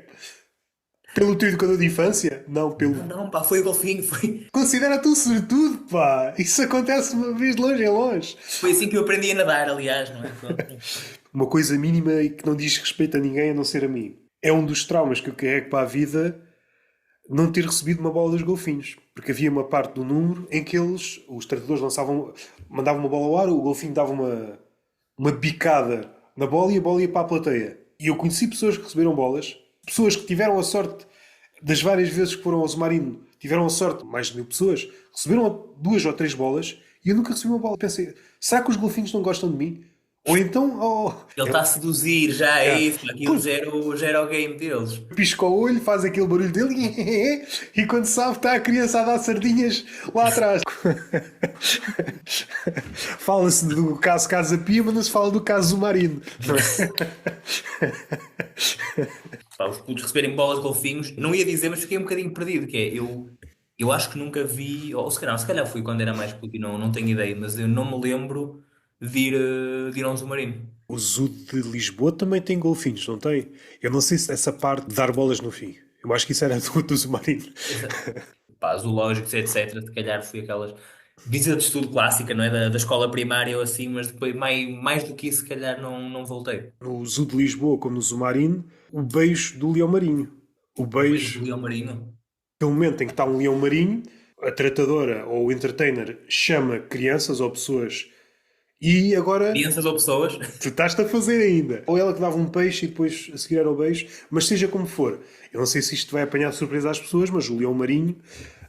Pelo teu educador de infância? Não, Não, pelo... não, pá, foi o golfinho, foi, Considera-te um sortudo, pá! Isso acontece uma vez de longe em longe. foi assim que eu aprendi a nadar, aliás, não é? Pronto. Uma coisa mínima e que não diz respeito a ninguém a não ser a mim. É um dos traumas que eu carrego para a vida não ter recebido uma bola dos golfinhos. Porque havia uma parte do número em que eles, os tratadores mandavam uma bola ao ar, o golfinho dava uma bicada na bola e a bola ia para a plateia. E eu conheci pessoas que receberam bolas, pessoas que tiveram a sorte, das várias vezes que foram ao Zumarino, tiveram a sorte, mais de 1000 pessoas, receberam 2 ou 3 bolas e eu nunca recebi uma bola. Pensei, será que os golfinhos não gostam de mim? Ou então, Ele está a seduzir, já é é, isso, aquilo já era o game deles. pisca o olho, faz aquele barulho dele e quando sabe está a criança a dar sardinhas lá atrás. Fala-se do caso Casa Pia, mas não se fala do caso Zumarino. Pá, os putos receberem bolas de golfinhos, não ia dizer, mas fiquei um bocadinho perdido, que é, eu acho que nunca vi, ou se calhar fui quando era mais puto e não tenho ideia, mas eu não me lembro de ir a um submarino. O Zoo de Lisboa também tem golfinhos, não tem? Eu não sei se essa parte de dar bolas no fim. Eu acho que isso era do Zumarino. Pá, zoológicos, etc. Se calhar fui aquelas visita de estudo clássica, não é? Da escola primária ou assim, mas depois, mais do que isso, se calhar não voltei. No Zoo de Lisboa, como no Zumarino, o beijo do leão marinho. O O beijo do beijo, leão marinho. aquele momento em que está um leão marinho, a tratadora ou o entertainer chama crianças ou pessoas e agora Crianças ou pessoas. tu estás-te a fazer ainda. Ou ela que dava um peixe e depois a seguir era o beijo, mas seja como for. Eu não sei se isto vai apanhar de surpresa às pessoas, mas o leão marinho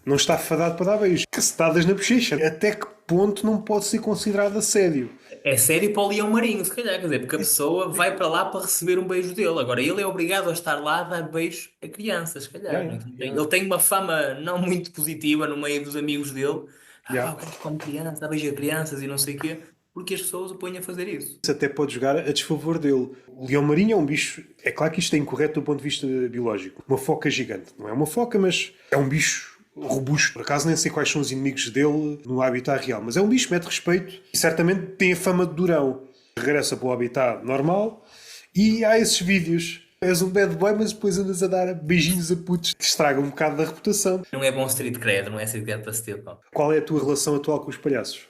não está fadado para dar beijos. Cacetadas na bochecha. Até que ponto não pode ser considerado assédio? É sério para o leão marinho, se calhar, quer dizer, porque a pessoa vai para lá para receber um beijo dele. Agora, ele é obrigado a estar lá a dar beijo a crianças, se Já, calhar. Não é? já, Ele tem uma fama não muito positiva no meio dos amigos dele. já. O gajo come crianças, dá beijo a crianças e não sei o quê, porque as pessoas o põem a fazer isso. Isso até pode jogar a desfavor dele. O leão marinho é um bicho. É claro que isto é incorreto do ponto de vista biológico. Uma foca gigante. Não é uma foca, mas é um bicho robusto. Por acaso nem sei quais são os inimigos dele no habitat real. Mas é um bicho, mete respeito e certamente tem a fama de durão. Regressa para o habitat normal e há esses vídeos. És um bad boy, mas depois andas a dar beijinhos a putos que estragam um bocado da reputação. Não é bom street cred, não é street cred para se ter, pá. Qual é a tua relação atual com os palhaços?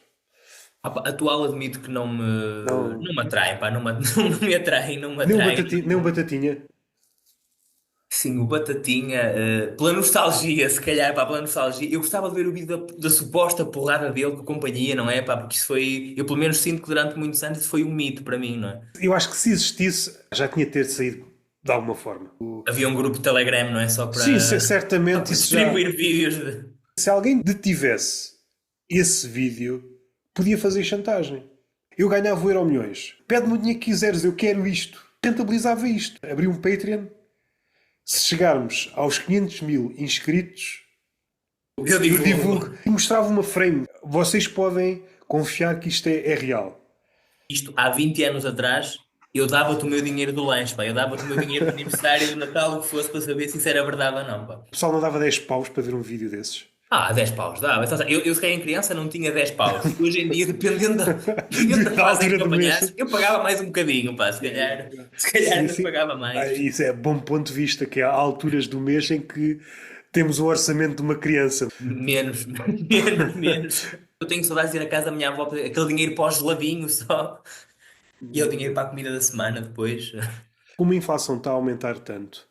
Pá, atual admito que não me, Não. não me atrai, pá, não me atrai, não me Nem um atrai. batatinha? Nem um batatinha? Sim, o Batatinha, pela nostalgia, se calhar, pá, pela nostalgia, eu gostava de ver o vídeo da suposta porrada dele com a companhia, não é, pá, porque isso foi, eu pelo menos sinto que durante muitos anos isso foi um mito para mim, não é? Eu acho que se existisse, já tinha de ter saído de alguma forma. Havia um grupo de Telegram, não é, só para, Sim, só certamente para isso já. distribuir vídeos Se alguém detivesse esse vídeo, podia fazer chantagem. Eu ganhava o Euromilhões. Pede-me o dinheiro que quiseres, eu quero isto. Rentabilizava isto. Abri um Patreon. Se chegarmos aos 500 mil inscritos, eu eu digo, divulgo. E mostrava uma frame. Vocês podem confiar que isto é real. isto há 20 anos atrás, eu dava-te o meu dinheiro do lanche, pá, eu dava-te o meu dinheiro do aniversário, do Natal, o que fosse, para saber se isso era verdade ou não, pá. O pessoal não dava 10 paus para ver um vídeo desses. 10 paus, dá. Mas, eu se calhar em criança não tinha 10 paus. Hoje em dia, dependendo da Da fase em altura que do mês. apanhasse, eu pagava mais um bocadinho, pá. Se calhar Sim, ainda sim. pagava mais. Isso é bom ponto de vista, que há alturas do mês em que temos o orçamento de uma criança. Menos, menos. Eu tenho saudades de ir à casa da minha avó, aquele dinheiro para o geladinho só. E é o dinheiro para a comida da semana depois. Como a inflação está a aumentar tanto,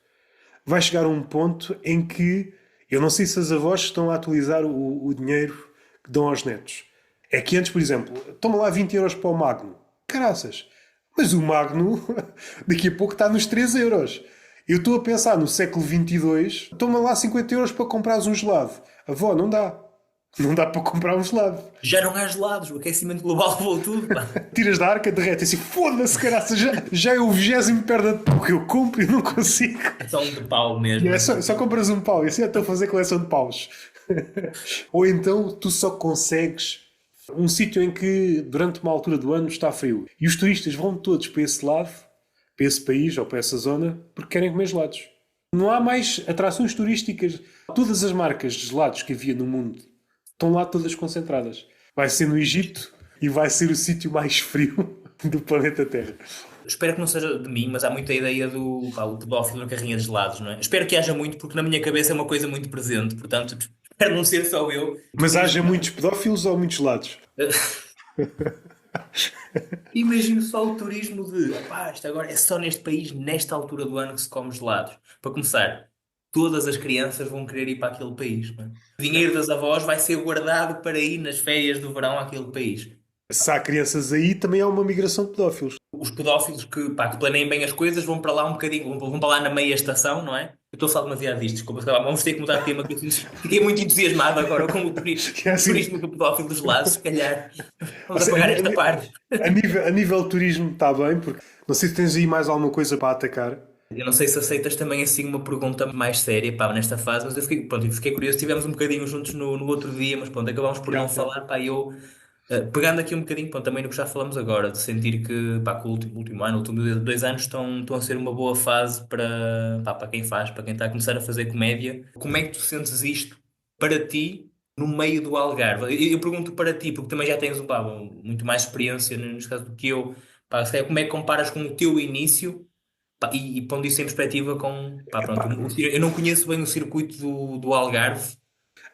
vai chegar a um ponto em que eu não sei se as avós estão a atualizar o dinheiro que dão aos netos. É que antes, por exemplo, toma lá 20 euros para o Magno. Caraças. Mas o Magno daqui a pouco está nos 3 euros. Eu estou a pensar no século 22, toma lá 50 euros para comprares um gelado. Avó, não dá. Não dá para comprar um gelado. Já não há gelados, o aquecimento global levou tudo, pá. Tiras da arca, derrete assim, foda-se, caraças, já é o 20º perda de pau que eu compro e não consigo. São de pau E mesmo. é só compras um pau, e assim estou a fazer coleção de paus. Ou então tu só consegues um sítio em que durante uma altura do ano está frio e os turistas vão todos para esse lado, para esse país ou para essa zona, porque querem comer gelados. Não há mais atrações turísticas. Todas as marcas de gelados que havia no mundo estão lá todas concentradas. Vai ser no Egito e vai ser o sítio mais frio do planeta Terra. Espero que não seja de mim, mas há muita ideia do pá, o pedófilo na carrinha de gelados, não é? Espero que haja muito, porque na minha cabeça é uma coisa muito presente, portanto, espero não ser só eu. Mas haja muitos pedófilos ou muitos lados? Imagino só o turismo de, pá, isto agora é só neste país, nesta altura do ano que se come gelados. Para começar, todas as crianças vão querer ir para aquele país, não é? O dinheiro das avós vai ser guardado para ir nas férias do verão àquele país. Se há crianças aí, também há uma migração de pedófilos. Os pedófilos que, pá, que planeiem bem as coisas vão para lá um bocadinho, vão para lá na meia estação, não é? Eu estou a falar demasiado disto, desculpa, se calhar vamos ter que mudar de tema, que eu fiquei muito entusiasmado agora com o Que é assim, turismo do pedófilo dos lados, se calhar ou vamos seja, apagar esta parte. a nível de turismo está bem, porque não sei se tens aí mais alguma coisa para atacar. Eu não sei se aceitas também assim uma pergunta mais séria, pá, nesta fase, mas eu fiquei, pronto, eu fiquei curioso, estivemos um bocadinho juntos no outro dia, mas pronto, acabámos por Já, não já. falar, pá, eu pegando aqui um bocadinho, pronto, também no que já falamos agora, de sentir que, pá, que o último ano, os últimos 2 anos estão a ser uma boa fase para, pá, para quem faz, para quem está a começar a fazer comédia. Como é que tu sentes isto para ti no meio do Algarve? Eu pergunto para ti, porque também já tens pá, muito mais experiência neste caso do que eu. Pá, se calhar, como é que comparas com o teu início? Pá, e pondo isso em perspectiva com, pá, pronto, Epá, eu não conheço bem o circuito do Algarve.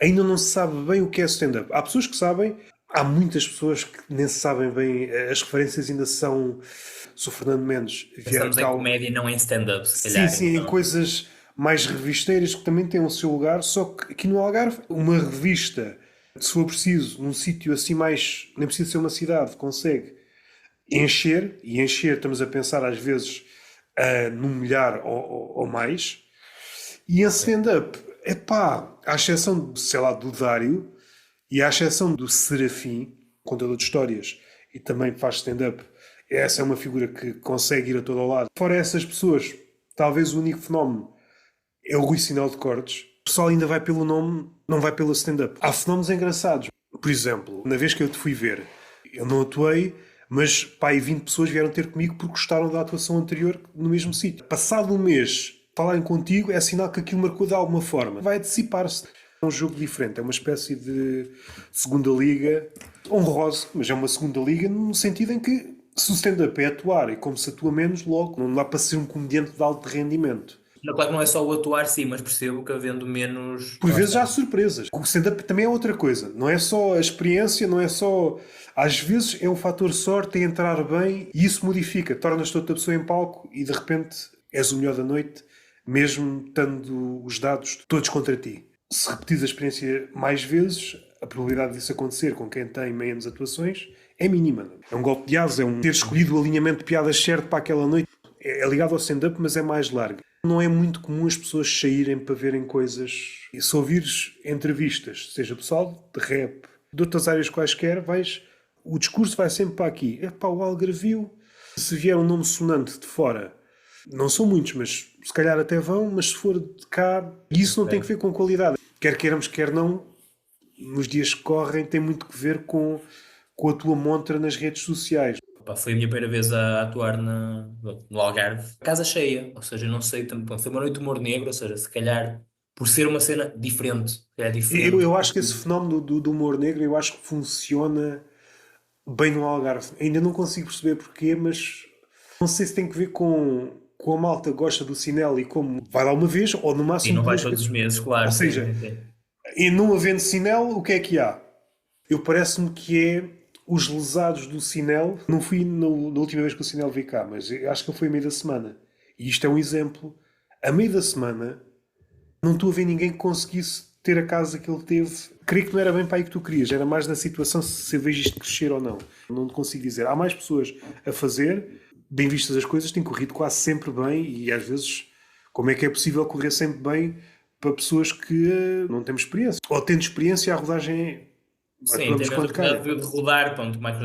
ainda não se sabe bem o que é stand-up. Há pessoas que sabem, há muitas pessoas que nem se sabem bem. As referências ainda são. Se o Fernando Mendes vier Pensamos em cá. comédia e não em stand-up, se Sim, calhar, sim, em então. coisas mais revisteiras que também têm o seu lugar, só que aqui no Algarve, uma revista, se for preciso, num sítio assim mais. Nem precisa ser uma cidade, consegue encher, e encher estamos a pensar às vezes num milhar ou mais. E em stand-up, epá, à exceção, sei lá, do Dário e à exceção do Serafim, contador de histórias, e também faz stand-up, essa é uma figura que consegue ir a todo o lado. Fora essas pessoas, talvez o único fenómeno é o Rui Sinal de Cortes. O pessoal ainda vai pelo nome, não vai pelo stand-up. Há fenómenos engraçados. Por exemplo, na vez que eu te fui ver, eu não atuei, mas pá, e 20 pessoas vieram ter comigo porque gostaram da atuação anterior no mesmo sítio. Passado um mês, falarem contigo é sinal que aquilo marcou de alguma forma. Vai dissipar-se. É um jogo diferente, é uma espécie de segunda liga honrosa, mas é uma segunda liga no sentido em que se o stand-up é atuar e como se atua menos, logo não dá para ser um comediante de alto rendimento. Não, claro que não é só o atuar, sim, mas percebo que havendo menos. Por Lá vezes está. há surpresas. O stand-up também é outra coisa. Não é só a experiência, não é só. Às vezes é um fator sorte, é entrar bem e isso modifica. Tornas-te outra pessoa em palco e de repente és o melhor da noite, mesmo tendo os dados todos contra ti. Se repetires a experiência mais vezes, a probabilidade disso acontecer com quem tem menos atuações é mínima. É um golpe de asa, é um ter escolhido o alinhamento de piadas certo para aquela noite. É ligado ao stand-up, mas é mais largo. Não é muito comum as pessoas saírem para verem coisas. E se ouvires entrevistas, seja pessoal de rap, de outras áreas quaisquer, o discurso vai sempre para aqui. É para o Algarvio. Se vier um nome sonante de fora, não são muitos, mas se calhar até vão, mas se for de cá, isso não tem que ver com qualidade. Quer queiramos, quer não, nos dias que correm, tem muito que ver com a tua montra nas redes sociais. Pá, foi a minha primeira vez a atuar no Algarve. Casa cheia, ou seja, eu não sei, também, foi uma noite de humor negro, ou seja, se calhar por ser uma cena diferente, é Eu, diferente. eu acho que esse fenómeno do humor negro, eu acho que funciona bem no Algarve. Ainda não consigo perceber porquê, mas não sei se tem que ver com a malta que gosta do Cinel e como vai lá uma vez, ou no E máximo não vais duas todos vezes. os meses, Ou claro, sim, seja, sim, sim. e não havendo Cinel, o que é que há? Eu parece-me que é os lesados do Cinel. Não fui na última vez que o Cinel veio cá, mas eu acho que ele foi a meio da semana. E isto é um exemplo. A meio da semana, não estou a ver ninguém que conseguisse ter a casa que ele teve. Creio que não era bem para aí que tu querias, era mais na situação se eu vejo isto crescer ou não. Não te consigo dizer. Há mais pessoas a fazer, bem vistas as coisas, tem corrido quase sempre bem e às vezes, como é que é possível correr sempre bem para pessoas que não temos experiência? Ou tendo experiência, a rodagem Sim, atuamos tendo a quando oportunidade calha. de rodar, pronto, mais,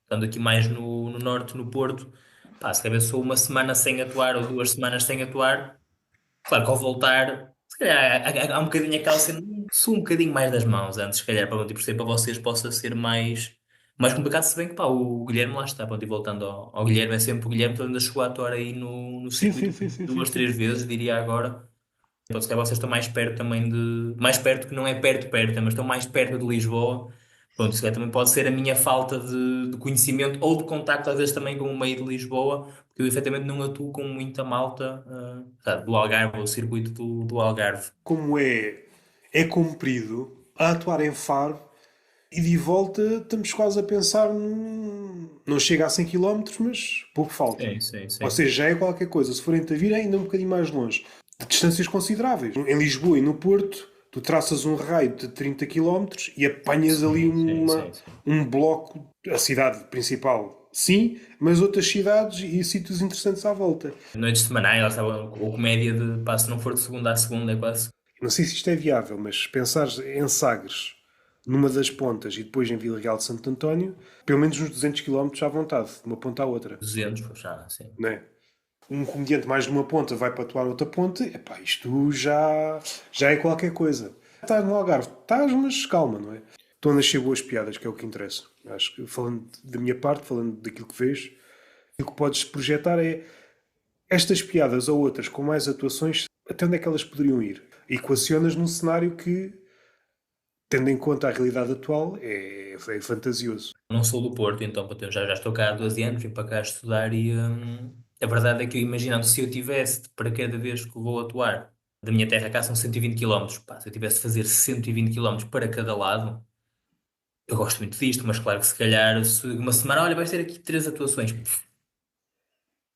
estando aqui mais no norte, no Porto, pá, se calhar sou uma semana sem atuar ou 2 semanas sem atuar, claro que ao voltar, se calhar há um bocadinho aquela cena, sou um bocadinho mais das mãos antes, se calhar, para, tipo, para vocês possa ser mais complicado, se bem que pá, o Guilherme lá está, pronto, e voltando ao Guilherme, é sempre o Guilherme, que ainda chegou a atuar aí no Sim, sim, circuito sim, sim, sim, duas, sim. três vezes, diria agora. Então, se calhar vocês estão mais perto também de. Mais perto, que não é perto, perto, mas estão mais perto de Lisboa. Pronto, se calhar também pode ser a minha falta de conhecimento ou de contacto, às vezes, também com o meio de Lisboa, porque eu efetivamente não atuo com muita malta, sabe, do Algarve, o circuito do Algarve. Como é comprido, a atuar em Faro e de volta estamos quase a pensar não chega a 100 km, mas pouco falta. Sim, sim, Ou sim. seja, já é qualquer coisa. Se forem a vir, é ainda um bocadinho mais longe. De distâncias consideráveis. Em Lisboa e no Porto, tu traças um raio de 30 km e apanhas ali Sim, sim, sim, sim. um bloco, a cidade principal, sim, mas outras cidades e sítios interessantes à volta. Noites semanais, lá estava o comédia de pá, se não for de segunda a segunda, é quase. Não sei se isto é viável, mas se pensares em Sagres, numa das pontas e depois em Vila Real de Santo António, pelo menos uns 200 km à vontade, de uma ponta à outra. 200, pá, já, assim. Não é? Um comediante mais de uma ponta vai para atuar outra ponta, epá, isto já é qualquer coisa. Estás no Algarve, estás, mas calma, não é? Estão a nascer boas piadas, que é o que interessa. Acho que, falando da minha parte, falando daquilo que vês, aquilo que podes projetar é estas piadas ou outras com mais atuações, até onde é que elas poderiam ir? Equacionas num cenário que, tendo em conta a realidade atual, é fantasioso. Não sou do Porto, então pronto, eu já estou cá há 12 anos, vim para cá estudar e a verdade é que eu imaginando se eu tivesse, para cada vez que vou atuar, da minha terra cá são 120 km, pá, se eu tivesse de fazer 120 km para cada lado, eu gosto muito disto, mas claro que se calhar se uma semana, olha, vais ter aqui 3 atuações,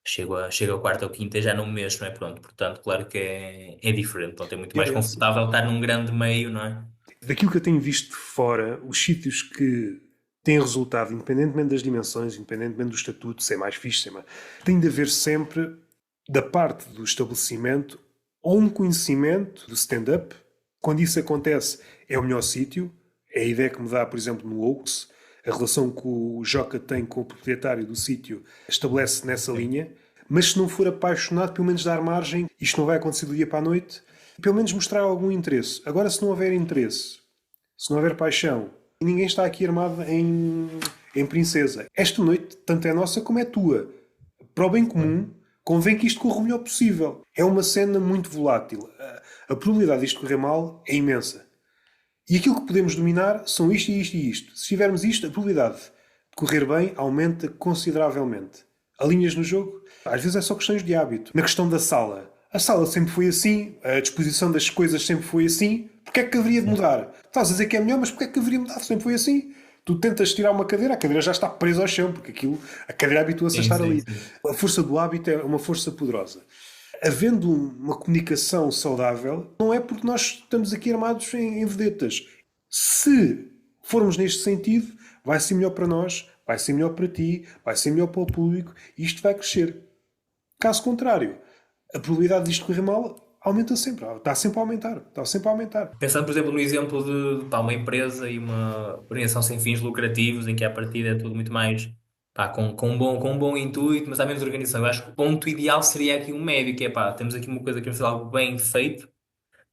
chego a quarta ou quinta e já não me mexo, não é? Pronto, portanto, claro que é diferente, pronto, é muito mais É, confortável estar num grande meio, não é? daquilo que eu tenho visto de fora, os sítios que têm resultado, independentemente das dimensões, independentemente do estatuto, se é mais fixe, se é mais... tem de haver sempre, da parte do estabelecimento, ou um conhecimento do stand-up. Quando isso acontece, é o melhor sítio. É a ideia que me dá, por exemplo, no Oaks. A relação que o Joca tem com o proprietário do sítio estabelece nessa Sim. linha. Mas se não for apaixonado, pelo menos dar margem, isto não vai acontecer do dia para a noite, pelo menos mostrar algum interesse. Agora, se não houver interesse, se não houver paixão, ninguém está aqui armado em princesa. Esta noite, tanto é nossa como é tua. Para o bem comum, convém que isto corra o melhor possível. É uma cena muito volátil. A probabilidade disto correr mal é imensa. E aquilo que podemos dominar são isto e isto e isto. Se tivermos isto, a probabilidade de correr bem aumenta consideravelmente. Alinhas no jogo, às vezes é só questões de hábito. Na questão da sala, a sala sempre foi assim, a disposição das coisas sempre foi assim, porque é que haveria de mudar? Estás a dizer que é melhor, mas porque é que haveria de mudar? Sempre foi assim. Tu tentas tirar uma cadeira, a cadeira já está presa ao chão, porque a cadeira habitua-se a Sim, estar sim, ali. sim. A força do hábito é uma força poderosa. Havendo uma comunicação saudável, não é porque nós estamos aqui armados em vedetas. Se formos neste sentido, vai ser melhor para nós, vai ser melhor para ti, vai ser melhor para o público e isto vai crescer. Caso contrário, a probabilidade disto correr mal aumenta sempre. Está sempre a aumentar. Está sempre a aumentar. Pensando, por exemplo, no exemplo de pá, uma empresa e uma organização sem fins lucrativos, em que à partida é tudo muito mais pá, com um bom intuito, mas há menos organização. Eu acho que o ponto ideal seria aqui um médio, que é pá, temos aqui uma coisa que queremos fazer algo bem feito,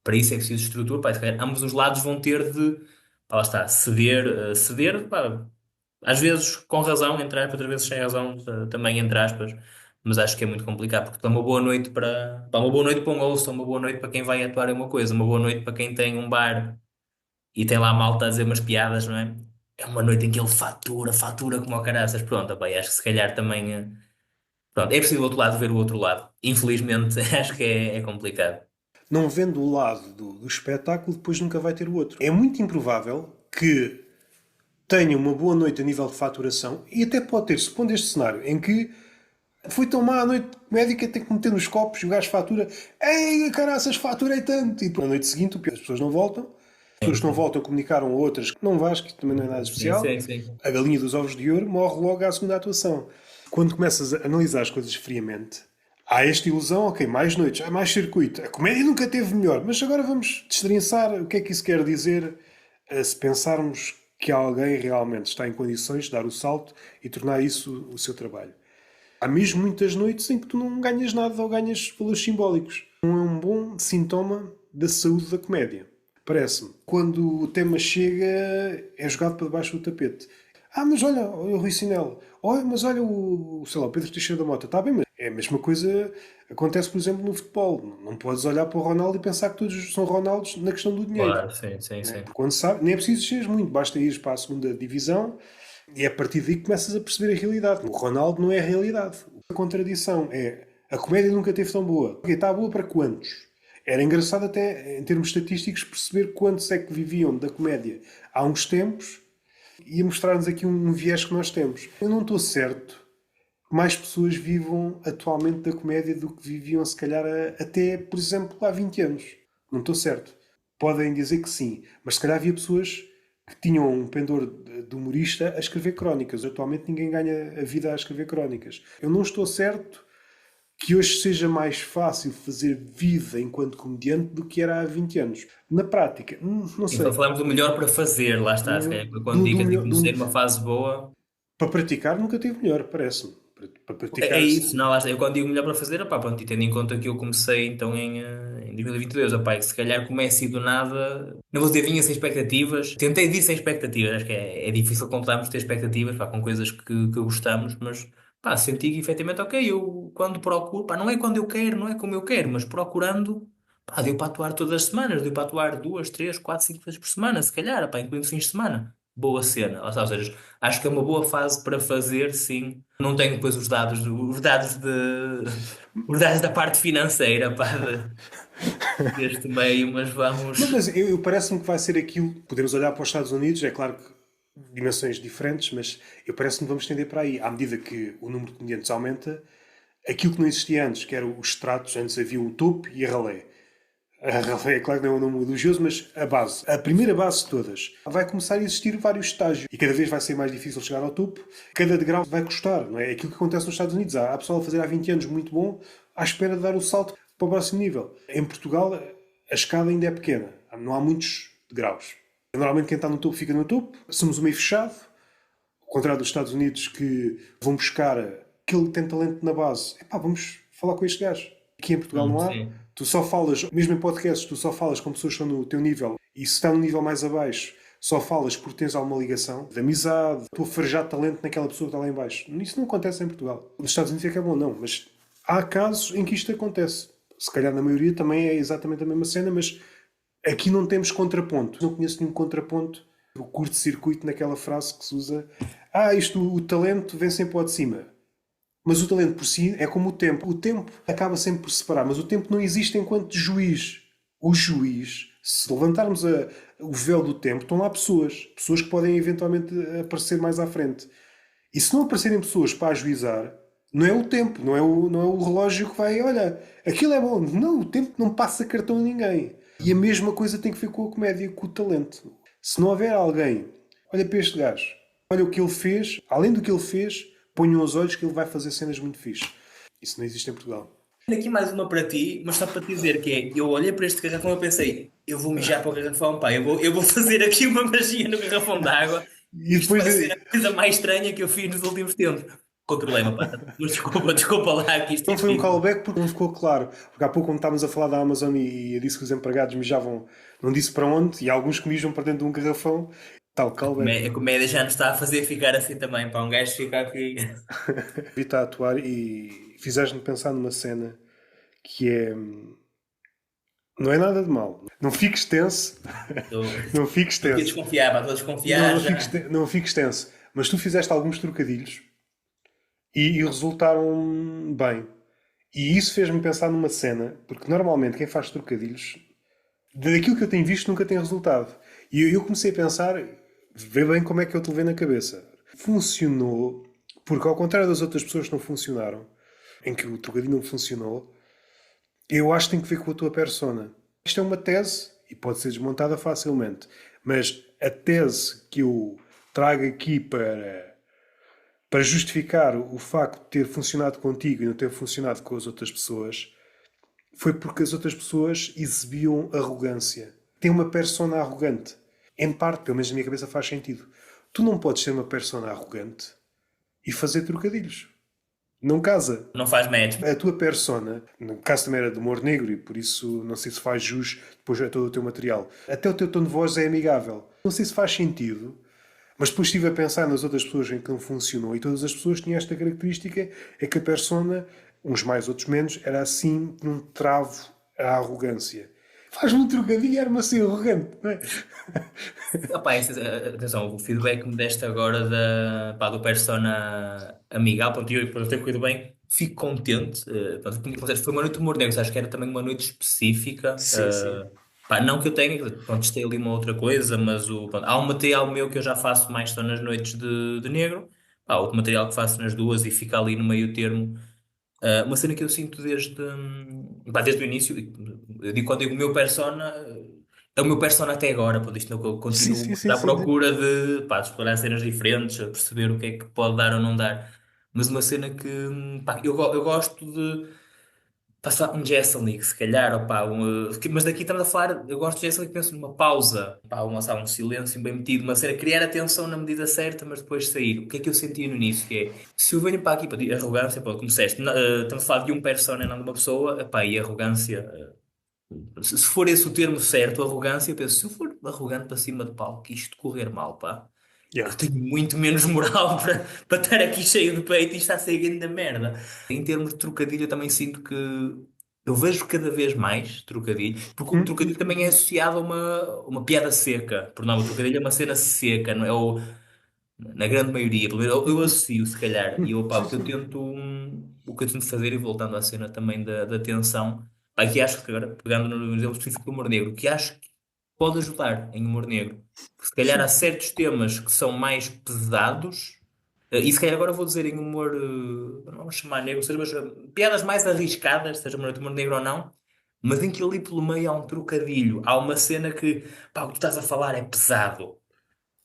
para isso é preciso estrutura, pá, se calhar ambos os lados vão ter de, pá, lá está, ceder, pá, às vezes com razão, entre aspas, outras vezes sem razão, também entre aspas, mas acho que é muito complicado, porque dá uma boa noite para uma boa noite para um host, uma boa noite para quem vai atuar é uma coisa, uma boa noite para quem tem um bar e tem lá a malta a dizer umas piadas, não é? É uma noite em que ele fatura como ao caraças, pronto, bem, acho que se calhar também, pronto, é preciso do outro lado ver o outro lado. Infelizmente, acho que é complicado. Não vendo o lado do espetáculo, depois nunca vai ter o outro. É muito improvável que tenha uma boa noite a nível de faturação e até pode ter, supondo este cenário, em que foi tão má a noite médica, tem que meter nos copos e o gajo fatura. Ei, caraças, faturei tanto! E na noite seguinte as pessoas não voltam Pessoas que não voltam comunicaram a outras que não vais, que também não é nada Sim, especial. sim, sim. A galinha dos ovos de ouro morre logo à segunda atuação. Quando começas a analisar as coisas friamente, há esta ilusão, ok, mais noites, há mais circuito. A comédia nunca teve melhor, mas agora vamos destrinçar o que é que isso quer dizer se pensarmos que alguém realmente está em condições de dar o salto e tornar isso o seu trabalho. Há mesmo muitas noites em que tu não ganhas nada ou ganhas valores simbólicos. Não é um bom sintoma da saúde da comédia. Parece-me. Quando o tema chega, é jogado para debaixo do tapete. Ah, mas olha, o Rui Sinel. Olha, mas olha sei lá, o Pedro Teixeira da Mota. Está bem, mas é a mesma coisa acontece, por exemplo, no futebol. Não podes olhar para o Ronaldo e pensar que todos são Ronaldos na questão do dinheiro. Claro, sim, sim, Né? sim. Porque quando sabe, nem é preciso seres muito. Basta ires para a segunda divisão e é a partir daí que começas a perceber a realidade. O Ronaldo não é a realidade. A contradição é a comédia nunca teve tão boa. Ok, está boa para quantos? Era engraçado até, em termos estatísticos, perceber quantos é que viviam da comédia há uns tempos e mostrar-nos aqui um viés que nós temos. Eu não estou certo que mais pessoas vivam atualmente da comédia do que viviam, se calhar, até, por exemplo, há 20 anos. Não estou certo. Podem dizer que sim, mas se calhar havia pessoas que tinham um pendor de humorista a escrever crónicas. Atualmente ninguém ganha a vida a escrever crónicas. Eu não estou certo que hoje seja mais fácil fazer vida enquanto comediante do que era há 20 anos. Na prática, não Então sei. falamos do melhor para fazer, lá está. Se calhar, quando digo tipo, conhecer uma fase boa. para praticar nunca tive melhor, parece-me. Para É praticar isso, assim. não, lá está. Eu quando digo melhor para fazer, opá, pronto, e tendo em conta que eu comecei então em 2022, opá, que se calhar comece do nada, não vou dizer vinha sem expectativas, tentei vir sem expectativas, acho que é difícil contarmos ter expectativas, pá, com coisas que gostamos, mas pá, senti que efetivamente, ok, eu quando procuro, pá, não é quando eu quero, não é como eu quero, mas procurando, pá, deu para atuar todas as semanas, deu para atuar duas, três, quatro, cinco vezes por semana, se calhar, pá, incluindo fins de semana. Boa cena, ou seja, acho que é uma boa fase para fazer, sim. Não tenho depois os dados da parte financeira, pá, deste meio, mas Não, vamos. mas eu parece-me que vai ser aquilo. Podemos olhar para os Estados Unidos, é claro que dimensões diferentes, mas eu parece-me que vamos tender para aí. À medida que o número de comediantes aumenta, aquilo que não existia antes, que eram os estratos, antes havia o topo e a ralé. A ralé, é claro que não é um nome elogioso, mas a base, a primeira base de todas, vai começar a existir vários estágios e cada vez vai ser mais difícil chegar ao topo. Cada degrau vai custar, não é? Aquilo que acontece nos Estados Unidos. Há pessoal a fazer há 20 anos muito bom, à espera de dar o salto para o próximo nível. Em Portugal, a escada ainda é pequena, não há muitos degraus. Normalmente quem está no topo fica no topo, somos um meio fechado, ao contrário dos Estados Unidos que vão buscar aquele que tem talento na base. Epá, vamos falar com este gajo. Aqui em Portugal não há. Sim. Tu só falas, mesmo em podcasts, tu só falas com pessoas que estão no teu nível e se está no nível mais abaixo, só falas porque tens alguma ligação de amizade, tu a farejar talento naquela pessoa que está lá em baixo. Isso não acontece em Portugal. Nos Estados Unidos é que é bom, não, mas há casos em que isto acontece. Se calhar na maioria também é exatamente a mesma cena, mas aqui não temos contraponto. Não conheço nenhum contraponto. O curto-circuito naquela frase que se usa. Ah, isto, o talento vem sempre ao de cima. Mas o talento por si é como o tempo. O tempo acaba sempre por separar, mas o tempo não existe enquanto juiz. O juiz, se levantarmos o véu do tempo, estão lá pessoas. Pessoas que podem eventualmente aparecer mais à frente. E se não aparecerem pessoas para ajuizar, não é o tempo, não é o relógio que vai, olha, aquilo é bom. Não, o tempo não passa cartão a ninguém. E a mesma coisa tem que ver com a comédia, com o talento. Se não houver alguém, olha para este gajo, olha o que ele fez, além do que ele fez, ponham os olhos que ele vai fazer cenas muito fixe. Isso não existe em Portugal. Tenho aqui mais uma para ti, mas só para te dizer que é, eu olhei para este garrafão e pensei, eu vou mijar para o garrafão, pá, eu vou fazer aqui uma magia no garrafão de água, E isto depois vai ser a coisa mais estranha que eu fiz nos últimos tempos. Controlei-me, pá, mas desculpa lá que isto não é foi um ridículo. callback porque não ficou claro. Porque há pouco, quando estávamos a falar da Amazon e eu disse que os empregados mijavam, não disse para onde, e alguns que mijam para dentro de um garrafão, tal callback. A comédia já nos está a fazer ficar assim também, para um gajo ficar aqui. Vi-te a atuar e fizeste-me pensar numa cena que é. Não é nada de mal. Não fiques tenso. Estou Não fiques estou aqui a tenso. desconfiar, pá, estou a Não, desconfiar não já. fiques, não fiques tenso. Mas tu fizeste alguns trocadilhos e resultaram bem. E isso fez-me pensar numa cena, porque normalmente quem faz trocadilhos, daquilo que eu tenho visto, nunca tem resultado. E eu comecei a pensar, vê bem como é que eu te levei na cabeça. Funcionou, porque ao contrário das outras pessoas que não funcionaram, em que o trocadilho não funcionou, eu acho que tem que ver com a tua persona. Isto é uma tese e pode ser desmontada facilmente. Mas a tese que eu trago aqui para justificar o facto de ter funcionado contigo e não ter funcionado com as outras pessoas foi porque as outras pessoas exibiam arrogância. Tem uma persona arrogante. Em parte, pelo menos na minha cabeça, faz sentido. Tu não podes ser uma persona arrogante e fazer trocadilhos. Não casa. Não faz match. A tua persona, no caso também era de humor negro e por isso não sei se faz jus depois a todo o teu material. Até o teu tom de voz é amigável. Não sei se faz sentido, mas depois estive a pensar nas outras pessoas em que não funcionou e todas as pessoas tinham esta característica, é que a persona, uns mais outros menos, era assim num travo à arrogância. Faz-me um trocadilho e era-me assim arrogante, não é? Opa, atenção, o feedback que me deste agora do Persona amigável, pronto, eu por ter corrido bem, fico contente. Pronto, como disseste, foi uma noite de humor negro, acho que era também uma noite específica. Sim, sim. Pá, não que eu tenha, pronto, testei ali uma outra coisa, mas pronto, há um material meu que eu já faço mais só nas noites de negro, há outro material que faço nas duas e fica ali no meio termo. Uma cena que eu sinto desde o início, eu digo quando digo o meu persona, é o meu persona até agora, pô, isto não, eu Sim, continuo sim, sim, à sim. procura de explorar cenas diferentes, a perceber o que é que pode dar ou não dar. Mas uma cena que pá, eu gosto de passar um Jason League, se calhar, opá, mas daqui estamos a falar, eu gosto de Jason League, penso numa pausa, pá, sabe, um silêncio bem metido, uma cena, criar atenção na medida certa, mas depois sair. O que é que eu sentia no início? Que é, se eu venho para aqui para arrogância, pá, como disseste, estamos a falar de um persona e não de uma pessoa, epá, e arrogância, se for esse o termo certo, arrogância, eu penso, se eu for arrogante para cima de palco, que isto correr mal, pá. Yeah. Eu tenho muito menos moral para estar aqui cheio de peito e está a ser grande merda. Em termos de trocadilho, eu também sinto que eu vejo cada vez mais trocadilho, porque o trocadilho também é associado a uma piada seca. Por não, o trocadilho é uma cena seca, não é? Ou, na grande maioria, pelo menos eu associo, se calhar. E eu, pá, Sim, sim. o que eu tento fazer, e voltando à cena também da tensão, pá, que acho que agora, pegando no exemplo específico do humor negro, que acho que pode ajudar em humor negro. Se calhar há Sim. certos temas que são mais pesados, e se calhar agora vou dizer em humor, não vamos chamar negro, seja, mas piadas mais arriscadas, seja humor negro ou não, mas em que ali pelo meio há um trocadilho, há uma cena que, pá, o que tu estás a falar é pesado.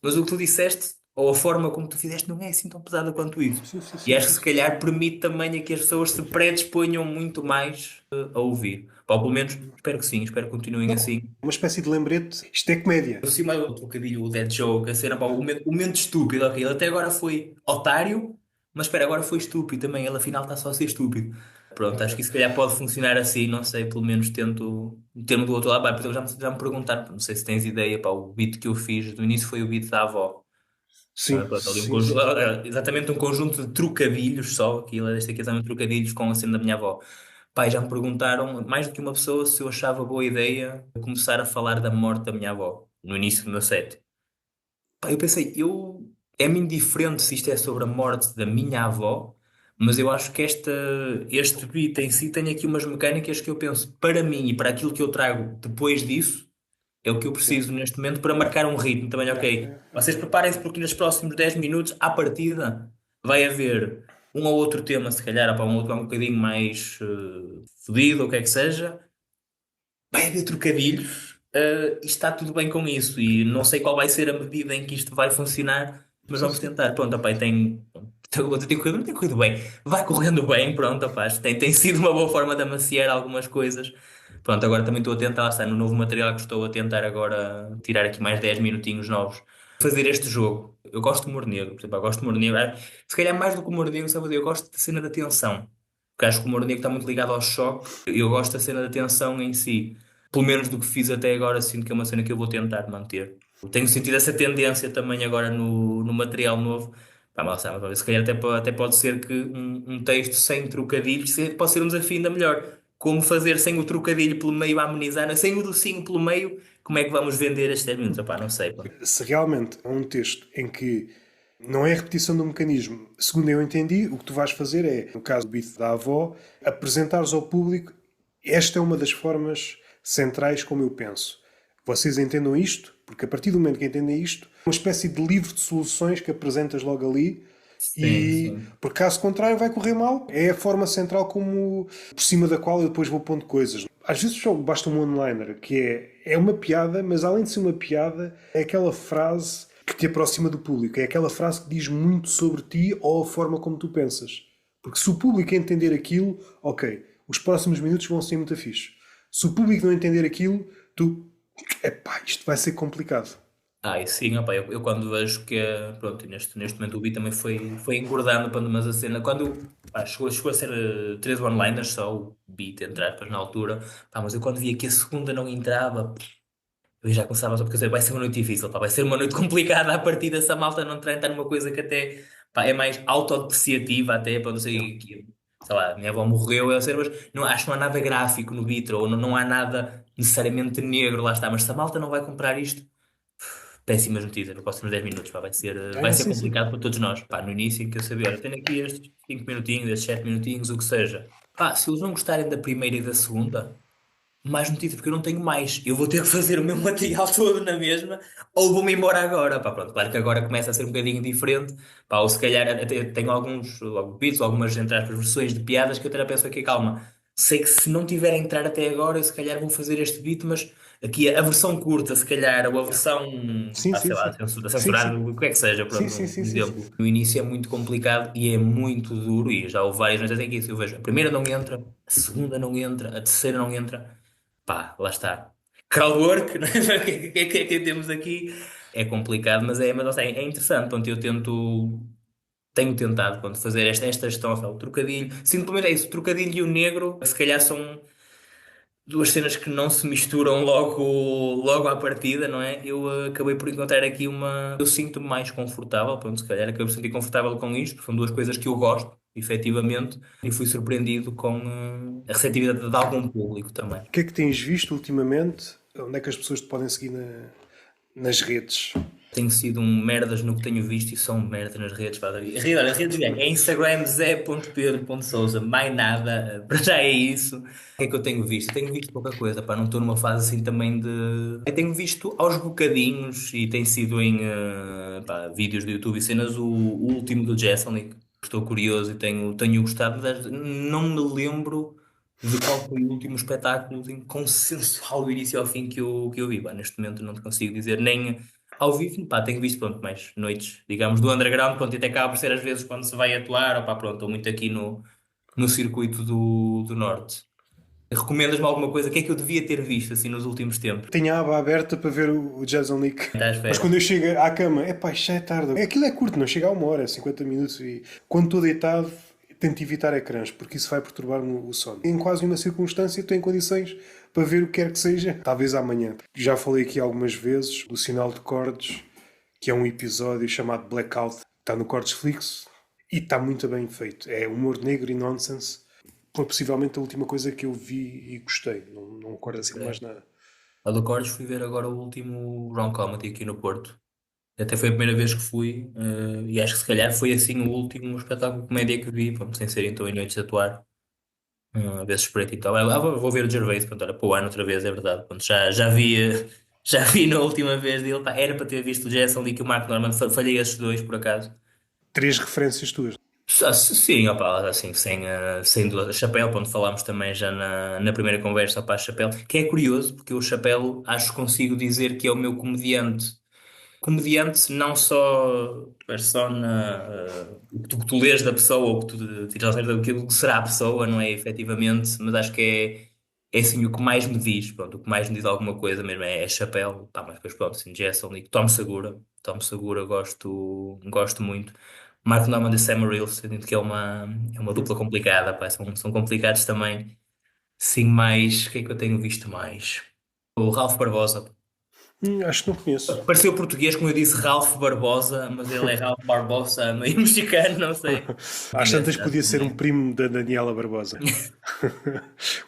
Mas o que tu disseste, ou a forma como tu fizeste, não é assim tão pesada quanto isso. Sim, sim, E sim, acho que sim. se calhar permite também a que as pessoas se predisponham muito mais a ouvir. Ou pelo menos, espero que sim, espero que continuem Não, assim. uma espécie de lembrete. Isto é comédia. Eu sei mais o trocadilho, o dead joke, a cena, pá, o momento estúpido, ok? Ele até agora foi otário, mas espera, agora foi estúpido também. Ele afinal está só a ser estúpido. Pronto, acho que isso se calhar pode funcionar assim, não sei, pelo menos tento ter-me do outro lado. Pá, por exemplo, já me perguntaram, não sei se tens ideia, pá, o beat que eu fiz no início foi o beat da avó. Sim, Pronto, ali sim, sim. exatamente um conjunto de trocadilhos só, aquilo, este aqui é também trocadilhos com a cena da minha avó. Pai, já me perguntaram, mais do que uma pessoa, se eu achava boa ideia começar a falar da morte da minha avó, no início do meu set. Pá, eu pensei, é-me indiferente se isto é sobre a morte da minha avó, mas eu acho que este beat em si tem aqui umas mecânicas que eu penso, para mim e para aquilo que eu trago depois disso, é o que eu Yeah, preciso neste momento para marcar um ritmo também, yeah, ok. yeah, yeah. Vocês preparem-se porque nos próximos 10 minutos, à partida, vai haver um ou outro tema, se calhar, para um outro um bocadinho mais fodido, ou o que é que seja. Vai haver trocadilhos, e está tudo bem com isso. E não sei qual vai ser a medida em que isto vai funcionar, mas Sim, vamos sim. tentar. Pronto, opá, tem corrido bem. Vai correndo bem, pronto, opá, tem sido uma boa forma de amaciar algumas coisas. Pronto, agora também estou a tentar, lá está, no novo material que estou a tentar agora tirar aqui mais 10 minutinhos novos. Fazer este jogo. Eu gosto de humor negro, por exemplo, eu gosto de humor negro. Se calhar mais do que humor negro, sabe? Eu gosto da cena da tensão. Porque acho que o humor negro está muito ligado ao choque. Eu gosto da cena da tensão em si. Pelo menos do que fiz até agora, sinto que é uma cena que eu vou tentar manter. Tenho sentido essa tendência também agora no material novo. Pá, mal sabe, se calhar até pode ser que um texto sem trocadilhos pode ser um desafio ainda melhor. Como fazer sem o trocadilho pelo meio a amenizar, né? Sem o docinho pelo meio, como é que vamos vender estes 10 minutos? Opá, não sei, pá. Se realmente é um texto em que não é a repetição do mecanismo, segundo eu entendi, o que tu vais fazer é, no caso do beat da avó, apresentares ao público. Esta é uma das formas centrais como eu penso. Vocês entendam isto, porque a partir do momento que entendem isto, uma espécie de livro de soluções que apresentas logo ali Sim, E, sim. por caso contrário, vai correr mal. É a forma central como, por cima da qual eu depois vou pondo coisas. Às vezes só basta um one-liner, que é uma piada, mas além de ser uma piada, é aquela frase que te aproxima do público. É aquela frase que diz muito sobre ti ou a forma como tu pensas. Porque se o público entender aquilo, ok, os próximos minutos vão ser muito fixe. Se o público não entender aquilo, tu, epá, isto vai ser complicado. E sim, opa, eu quando vejo que, pronto, neste momento o beat também foi engordando, pronto, mas a cena, quando chegou a ser três one-liners só, o beat, entre aspas, na altura, mas eu quando via que a segunda não entrava, eu já começava só porque eu sei, vai ser uma noite difícil, vai ser uma noite complicada a partir dessa malta não entrar numa coisa que até, é mais autodepreciativa até, para não Yeah. sei, sei lá, minha avó morreu, eu sei, mas não, acho que não há nada gráfico no beat, ou não há nada necessariamente negro, lá está, mas se a malta não vai comprar isto, péssimas notícias nos próximos 10 minutos, vai É, ser sim, sim. complicado para todos nós. No início que eu sabia, olha, tenho aqui estes 5 minutinhos, estes 7 minutinhos, o que seja. Se eles não gostarem da primeira e da segunda, mais notícias, porque eu não tenho mais. Eu vou ter que fazer o meu material todo na mesma, ou vou-me embora agora. Pronto, claro que agora começa a ser um bocadinho diferente. Ou se calhar até tenho alguns bits, algumas, entre aspas, versões de piadas que eu até penso aqui, calma. Sei que se não tiver a entrar até agora, eu se calhar vou fazer este beat, mas aqui a versão curta, se calhar, ou a Yeah. versão, Sim, sim, sei lá, sim. Sim, censurada, sim. o que é que seja, Sim, pronto, sim, um sim, sim, sim. exemplo. No início é muito complicado e é muito duro, e já houve várias vezes em que isso eu vejo. A primeira não entra, a segunda não entra, a terceira não entra. Lá está. Crowdwork, não é? O que temos aqui? É complicado, mas lá está, é interessante. Pronto, tenho tentado pronto, fazer esta gestão, o trocadilho. Simplesmente é isso, o trocadilho e o negro, se calhar são duas cenas que não se misturam logo à partida, não é? Eu acabei por encontrar aqui uma. Eu sinto-me mais confortável, pronto, se calhar acabo de sentir confortável com isto, porque são duas coisas que eu gosto, efetivamente, e fui surpreendido com a receptividade de algum público também. O que é que tens visto ultimamente? Onde é que as pessoas te podem seguir nas redes? Tenho sido um merdas no que tenho visto e são merdas nas redes. Pá. Olha, redes é Instagram zé.pedro.souza, mais nada, para já é isso. O que é que eu tenho visto? Tenho visto pouca coisa, não estou numa fase assim também de. Eu tenho visto aos bocadinhos e tem sido em vídeos do YouTube e cenas o último do Jesselnick. Estou curioso e tenho gostado, mas não me lembro de qual foi o último espetáculo assim, consensual do início ao fim que eu vi. Neste momento não te consigo dizer nem. Ao vivo, tenho visto, pronto, mais noites, digamos, do underground, pronto, e até acaba por ser às vezes quando se vai atuar, pronto, estou muito aqui no circuito do Norte. Recomendas-me alguma coisa? O que é que eu devia ter visto, assim, nos últimos tempos? Tenho a aba aberta para ver o Jason Nick. Estás Mas férias? quando eu chego à cama, é pá, isto já é tarde. Aquilo é curto, não chega a uma hora, é 50 minutos. E quando estou deitado, tento evitar ecrãs, porque isso vai perturbar-me o sono. Em quase uma circunstância, estou em condições para ver o que quer que seja. Talvez amanhã. Já falei aqui algumas vezes do Sinal de Cordes, que é um episódio chamado Blackout. Está no Cordsflix e está muito bem feito. É humor negro e nonsense. Foi possivelmente a última coisa que eu vi e gostei. Não recordo assim de mais nada. A do Cordes fui ver agora o último Round Comedy aqui no Porto. Até foi a primeira vez que fui, e acho que se calhar foi assim o último espetáculo de comédia que vi, pronto, sem ser então em noites de atuar. A ver se espreito e tal. Vou ver o Gervais, pronto, olha, para o ano outra vez, é verdade. Pronto, já vi, já vi na última vez dele. Era para ter visto o Jason Lee e o Mark Norman, falhei esses dois por acaso. Três referências tuas. Sim, opa, assim, sem dúvida. Chapéu, onde falámos também já na primeira conversa, opa, Chapéu, que é curioso, porque o Chapéu acho que consigo dizer que é o meu comediante. Comediante, não só persona, o que tu lês da pessoa, ou o que tu tiras daquilo que será a pessoa, não é efetivamente, mas acho que é assim o que mais me diz, pronto, o que mais me diz alguma coisa mesmo é Chapéu, mas depois pronto, assim, Jason e Tom Segura, gosto muito. Mark Norman e Sam Reels, eu sinto que é uma dupla complicada, são complicados também. Sim, mais, o que é que eu tenho visto mais? O Ralph Barbosa. Acho que não conheço. Pareceu português, como eu disse, Ralph Barbosa, mas ele é Ralph Barbosa, meio mexicano, não sei. Às tantas Engraçado podia ser um também. primo da Daniela Barbosa.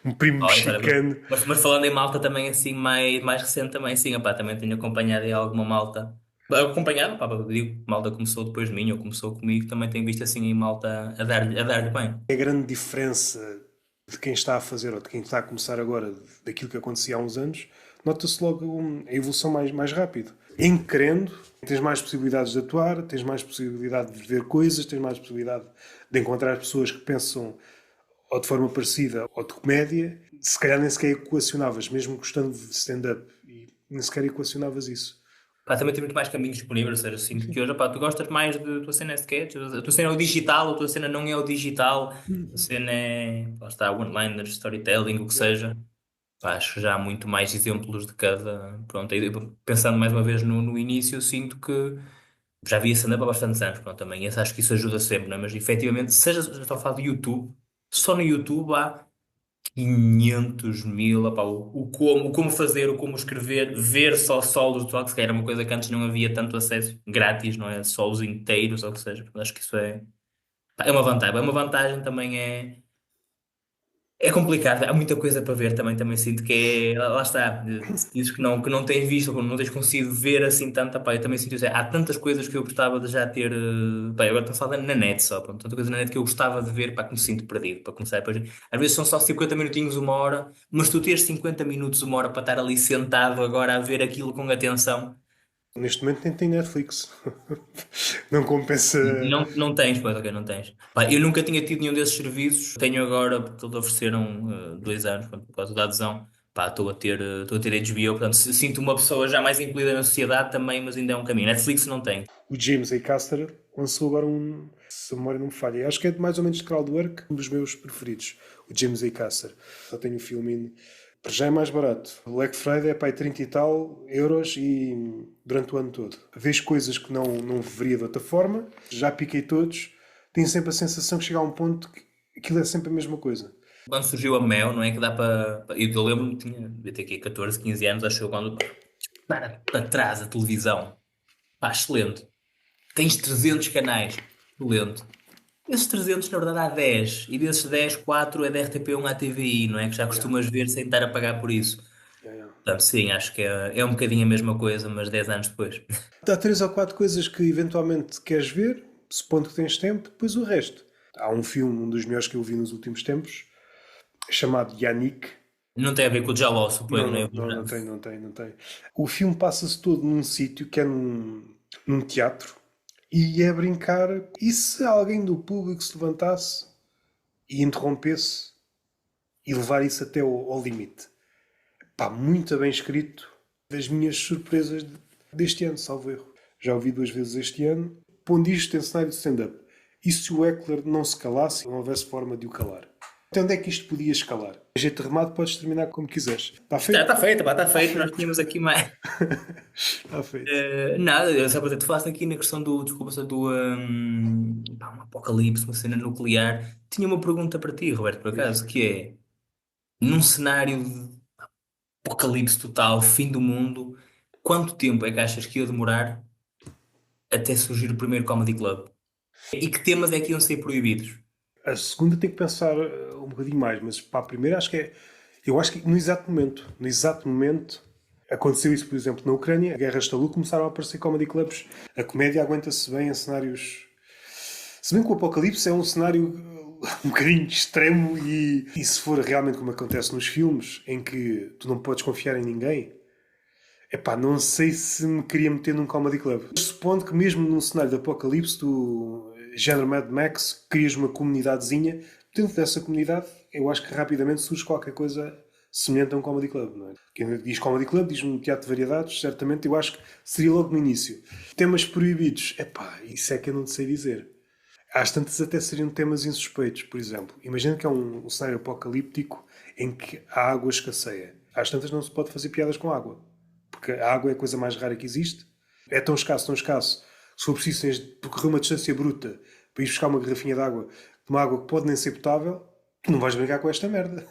Um primo Olha, mexicano. mas falando em malta também assim, mais recente também, sim, opá, também tenho acompanhado aí alguma malta. Acompanhado, eu digo, malta começou depois de mim, ou começou comigo, também tenho visto assim em malta a dar-lhe bem. É a grande diferença de quem está a fazer ou de quem está a começar agora daquilo que acontecia há uns anos. Nota-se logo a evolução mais rápido. em querendo, tens mais possibilidades de atuar, tens mais possibilidade de ver coisas, tens mais possibilidade de encontrar pessoas que pensam ou de forma parecida ou de comédia. Se calhar nem sequer equacionavas, mesmo gostando de stand-up, e nem sequer equacionavas isso. Pá, também tem muito mais caminhos disponíveis, ou seja, sinto que hoje, pá, tu gostas mais de a tua cena é sketch, a tua cena é o digital, a tua cena não é o digital, a cena é, lá está, one-liner, storytelling, o que seja. Pá, acho que já há muito mais exemplos de cada. Pronto, aí, pensando mais uma vez no início, eu sinto que já vi stand-up há bastantes anos, pronto, também. Acho que isso ajuda sempre, não é? Mas efetivamente, seja, já estou a falar de YouTube, só no YouTube há 500 mil, opá, o como fazer, o como escrever, ver só solos do que era uma coisa que antes não havia tanto acesso grátis, não é? Solos inteiros, ou o que seja. Acho que isso é, pá, é uma vantagem. É uma vantagem também é complicado, há muita coisa para ver também, também sinto que é, lá está, dizes que não tens visto, ou não tens conseguido ver assim tanta, pá, eu também sinto isso, há tantas coisas que eu gostava de já ter, pá, eu agora estou a falar na net só, pronto, tanta coisa na net que eu gostava de ver, pá, que me sinto perdido, para começar, depois, às vezes são só 50 minutinhos, uma hora, mas tu teres 50 minutos, uma hora para estar ali sentado agora a ver aquilo com atenção, Neste momento nem tem Netflix. Não compensa. não, não tens, pois, ok, não tens. Pá, eu nunca tinha tido nenhum desses serviços. Tenho agora, porque eles ofereceram 2 anos, pronto, por causa da adesão. Pá, estou a ter HBO, portanto, sinto uma pessoa já mais incluída na sociedade também, mas ainda é um caminho. Netflix não tem. O James A. Caster lançou agora um. Se a memória não me falha, acho que é mais ou menos de crowdwork, um dos meus preferidos. O James A. Caster. Só tenho o filme in. Para já é mais barato. O Black Friday é para aí 30 e tal euros e durante o ano todo. Vejo coisas que não veria de outra forma. Já piquei todos. Tenho sempre a sensação que chega a um ponto que aquilo é sempre a mesma coisa. Quando surgiu a Mel, não é? Que dá para. Eu lembro-me, devia ter aqui 14, 15 anos, acho eu, quando. Para trás a televisão. Pá, excelente. Tens 300 canais. Excelente. Esses 300, na verdade, há 10. E desses 10, 4 é da RTP1 à TVI, não é? Que já Yeah, costumas ver sem estar a pagar por isso. yeah, yeah. Portanto, sim, acho que é um bocadinho a mesma coisa, mas 10 anos depois. Há três ou quatro coisas que eventualmente queres ver, supondo que tens tempo, depois o resto. Há um filme, um dos melhores que eu vi nos últimos tempos, chamado Yannick. Não tem a ver com o Jaló, Não, suponho, né? não, não, não tem, não tem, não tem. O filme passa-se todo num sítio que é num teatro e é brincar. E se alguém do público se levantasse e interrompesse e levar isso até ao limite? Pá, muito bem escrito. Das minhas surpresas deste ano, salvo erro. Já ouvi duas vezes este ano. Pondo isto em cenário de stand-up. E se o Eckler não se calasse, não houvesse forma de o calar? Até onde é que isto podia escalar? A jeito de remate podes terminar como quiseres. Está feito? Está feito, pá, está Está feito. Nós feito. tínhamos aqui mais. Está feito. Nada, só para dizer, tu falaste aqui na questão do, desculpa, só do pá, um apocalipse, uma cena nuclear. Tinha uma pergunta para ti, Roberto, por Diz. acaso, que é, num cenário de apocalipse total, fim do mundo, quanto tempo é que achas que ia demorar até surgir o primeiro Comedy Club? E que temas é que iam ser proibidos? A segunda tem que pensar um bocadinho mais, mas para a primeira acho que é. Eu acho que no exato momento. No exato momento. Aconteceu isso, por exemplo, na Ucrânia, a guerra estalou, começaram a aparecer comedy clubs. A comédia aguenta-se bem em cenários. Se bem que o Apocalipse é um cenário um bocadinho extremo e se for realmente como acontece nos filmes, em que tu não podes confiar em ninguém, epá, não sei se me queria meter num comedy club. Supondo que mesmo num cenário de Apocalipse, tu, género Mad Max, crias uma comunidadezinha, dentro dessa comunidade, eu acho que rapidamente surge qualquer coisa semelhante a um comedy club, não é? Quem diz comedy club diz um teatro de variedades, certamente, eu acho que seria logo no início. Temas proibidos, epá, isso é que eu não te sei dizer. Às tantas até seriam temas insuspeitos, por exemplo. Imagina que é um cenário apocalíptico em que a água escasseia. Às tantas não se pode fazer piadas com água. Porque a água é a coisa mais rara que existe. É tão escasso. Se for preciso tens de percorrer uma distância bruta para ir buscar uma garrafinha de água, de uma água que pode nem ser potável, tu não vais brincar com esta merda.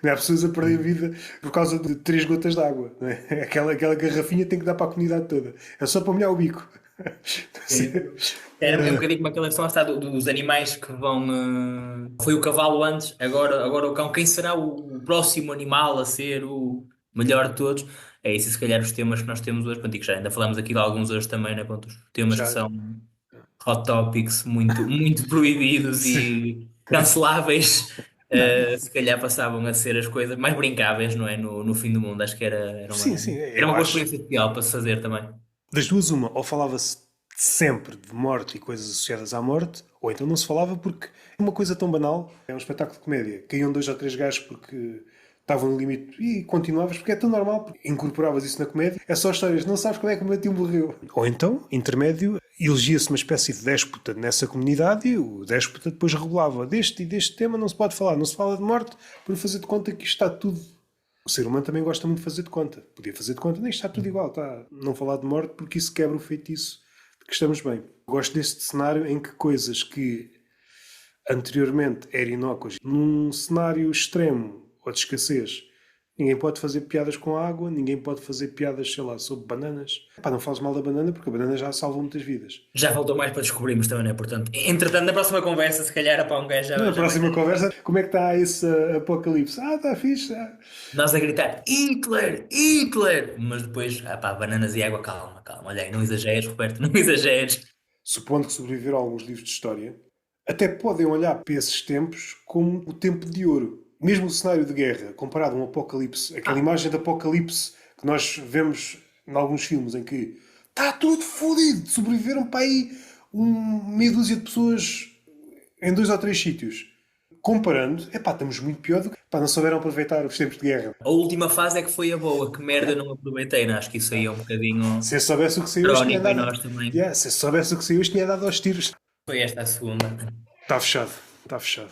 Não há pessoas a perder a vida por causa de 3 gotas de água. Não é? Aquela garrafinha tem que dar para a comunidade toda. É só para molhar o bico. É um bocadinho como aquela questão lá está, dos animais que vão. Foi o cavalo antes, agora o cão. Quem será o próximo animal a ser o melhor de todos? É isso, se calhar, os temas que nós temos hoje. Pronto, e que já ainda falamos aqui de alguns hoje também, né? Pronto, os temas que Já. são hot topics, muito, muito proibidos Sim, e canceláveis. não. Se calhar passavam a ser as coisas mais brincáveis, não é? No fim do mundo. Acho que era Sim, sim, era eu uma boa acho. experiência social para se fazer também. Das duas, uma, ou falava-se sempre de morte e coisas associadas à morte, ou então não se falava porque é uma coisa tão banal. É um espetáculo de comédia. Caíam dois ou três gajos porque estavam no limite e continuavas, porque é tão normal, porque incorporavas isso na comédia. É só histórias, não sabes como é que o meu tio morreu. Ou então, intermédio, elegia-se uma espécie de déspota nessa comunidade e o déspota depois regulava. Deste e deste tema não se pode falar, não se fala de morte, por fazer de conta que isto está tudo. O ser humano também gosta muito de fazer de conta. Podia fazer de conta, nem está tudo igual, está. Não falar de morte porque isso quebra o feitiço de que estamos bem. Gosto deste cenário em que coisas que anteriormente eram inócuas, num cenário extremo ou de escassez, ninguém pode fazer piadas com água, ninguém pode fazer piadas, sei lá, sobre bananas. Pá, não fales mal da banana porque a banana já salva muitas vidas. Já faltou mais para descobrirmos também, né? Portanto, entretanto, na próxima conversa, se calhar, para um gajo Na já vai. próxima conversa, como é que está esse apocalipse? Ah, está fixe. Ah. Nós a gritar Hitler, Hitler! Mas depois, pá, bananas e água, calma, calma. Olha aí, não exageres, Roberto, não exageres. Supondo que sobreviveram a alguns livros de história, até podem olhar para esses tempos como o tempo de ouro. Mesmo o cenário de guerra, comparado a um apocalipse, aquela Ah, imagem de apocalipse que nós vemos em alguns filmes em que está tudo fodido, sobreviveram para aí meia dúzia de pessoas em dois ou três sítios. Comparando, epá, estamos muito pior do que pá, não souberam aproveitar os tempos de guerra. a última fase é que foi a boa, que merda não aproveitei, né? Acho que isso aí é um bocadinho Se eu soubesse o que saiu hoje, tinha crónico em dado. nós também. Yeah, se eu soubesse o que saiu hoje, tinha dado aos tiros. Foi esta a segunda. Está fechado, está fechado.